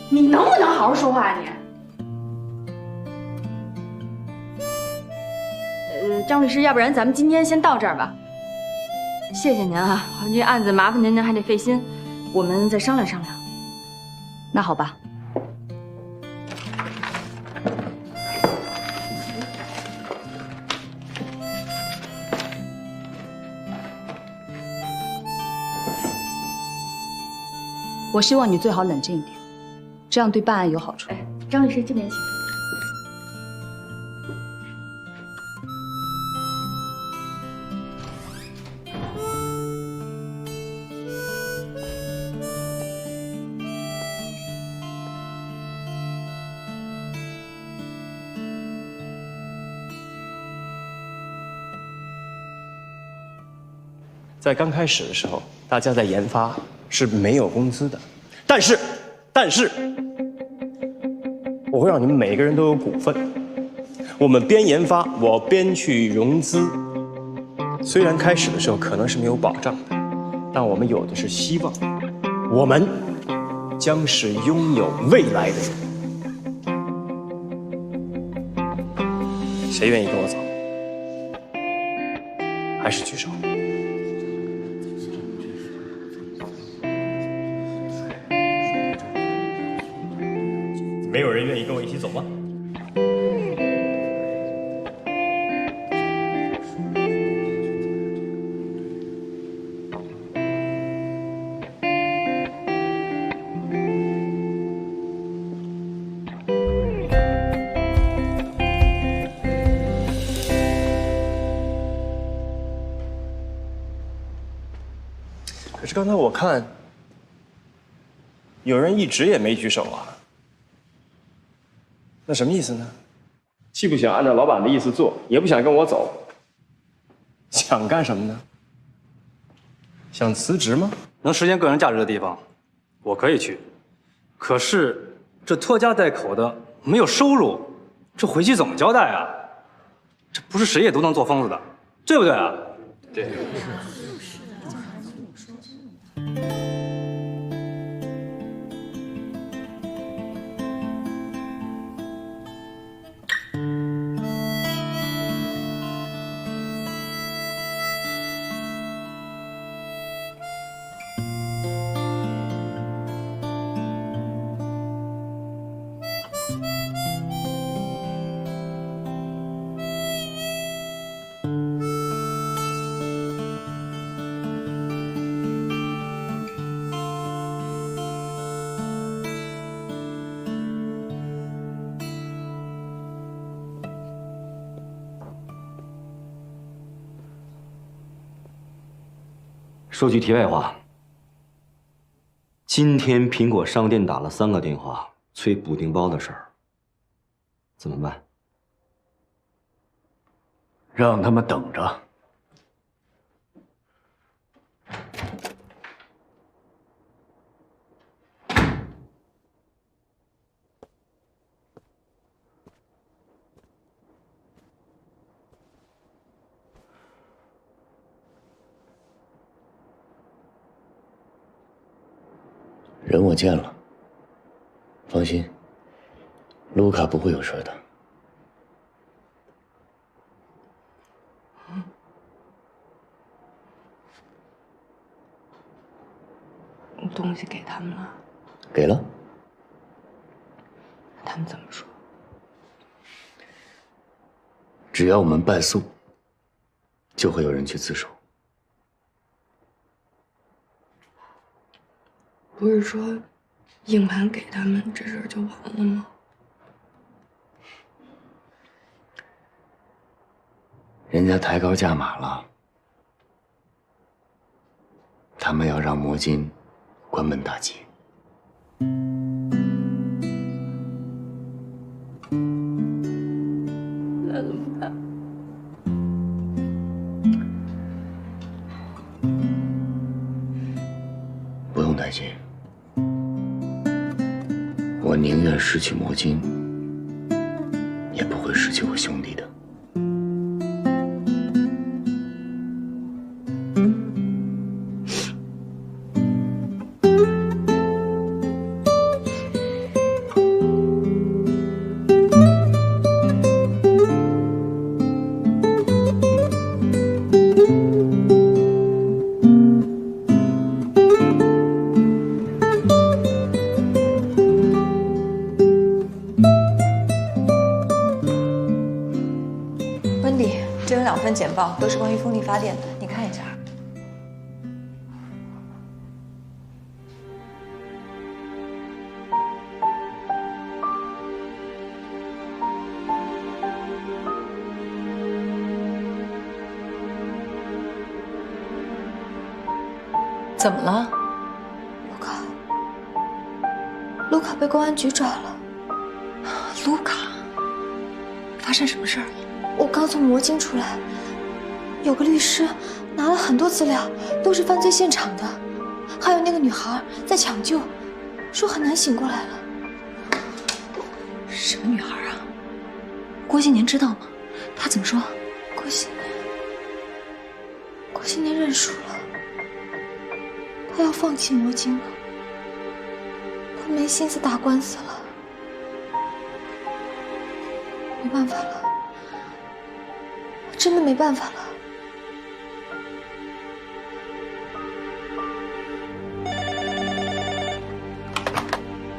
你能不能好好说话啊你？
张律师，要不然咱们今天先到这儿吧。谢谢您啊，这案子麻烦您还得费心，我们再商量商量。
那好吧。我希望你最好冷静一点，这样对办案有好处。
张律师这边请。
在刚开始的时候，大家在研发是没有工资的，但是，我会让你们每个人都有股份。我们边研发，我边去融资。虽然开始的时候可能是没有保障的，但我们有的是希望。我们将是拥有未来的人。谁愿意跟我走？还是举手。没有人愿意跟我一起走吗？可是刚才我看，有人一直也没举手啊。那什么意思呢？既不想按照老板的意思做，也不想跟我走，想干什么呢？想辞职吗？
能实现个人价值的地方，我可以去。可是这拖家带口的，没有收入，这回去怎么交代啊？这不是谁也都能做疯子的，对不对啊？对。
说句题外话，今天苹果商店打了3个电话催补丁包的事儿，怎么办？
让他们等着。人我见了，放心，卢卡不会有事的。
东西给他们了？
给了。
他们怎么说？
只要我们败诉，就会有人去自首。
不是说硬盘给他们，这事儿就完了吗？
人家抬高价码了，他们要让魔晶关门大吉。
那怎么办？
不用担心，我宁愿失去魔晶，也不会失去我兄弟的。
份简报，都是关于风力发电的，你看一下。怎么了？
卢卡被公安局抓了。
卢卡，发生什么事儿了？
我刚从魔晶出来，有个律师拿了很多资料，都是犯罪现场的，还有那个女孩在抢救，说很难醒过来了。
什么女孩啊？郭新年知道吗？他怎么说？
郭新年认输了，他要放弃魔晶了，他没心思打官司了，没办法了，真的没办法了。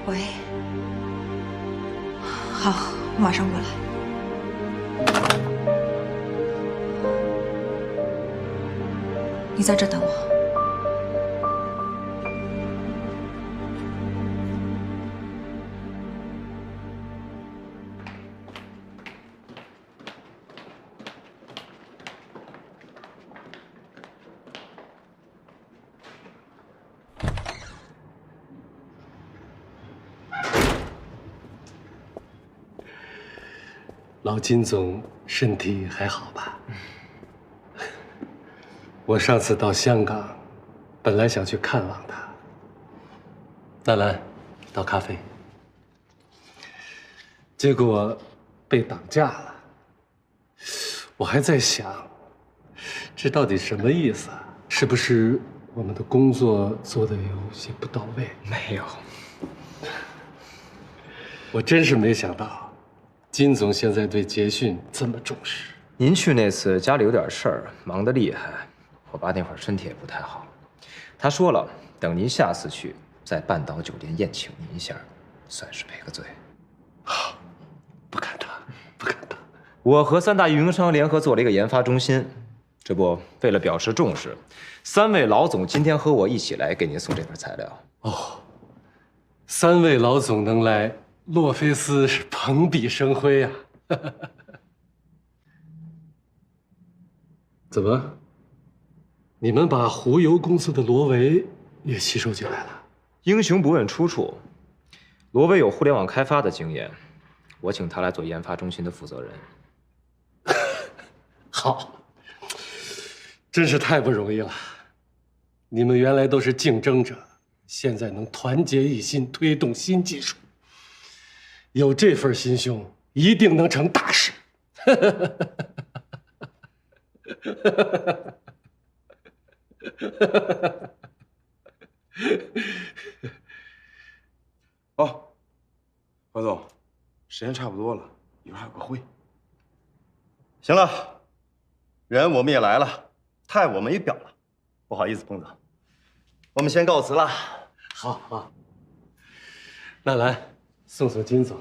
喂，好，我马上过来。你在这等我。
老金总身体还好吧？我上次到香港，本来想去看望他。纳兰，倒咖啡。结果被绑架了。我还在想，这到底什么意思啊？是不是我们的工作做得有些不到位？
没有。
我真是没想到。金总现在对捷讯这么重视。
您去那次家里有点事儿，忙得厉害，我爸那会儿身体也不太好。他说了，等您下次去，在半岛酒店宴请您一下，算是赔个罪。
好，不敢当，不敢当。
我和3大运营商联合做了一个研发中心，这不为了表示重视，3位老总今天和我一起来给您送这份材料。
哦，3位老总能来。洛菲斯是蓬荜生辉啊！怎么？你们把湖油公司的罗维也吸收进来了？
英雄不问出处，罗维有互联网开发的经验，我请他来做研发中心的负责人。
好，真是太不容易了。你们原来都是竞争者，现在能团结一心推动新技术。有这份心胸，一定能成大事。
哦，何总，时间差不多了，一会儿还有个会。
行了，人我们也来了，态我们也表了，不好意思，彭总，我们先告辞了。
好，好。纳兰。送送金总。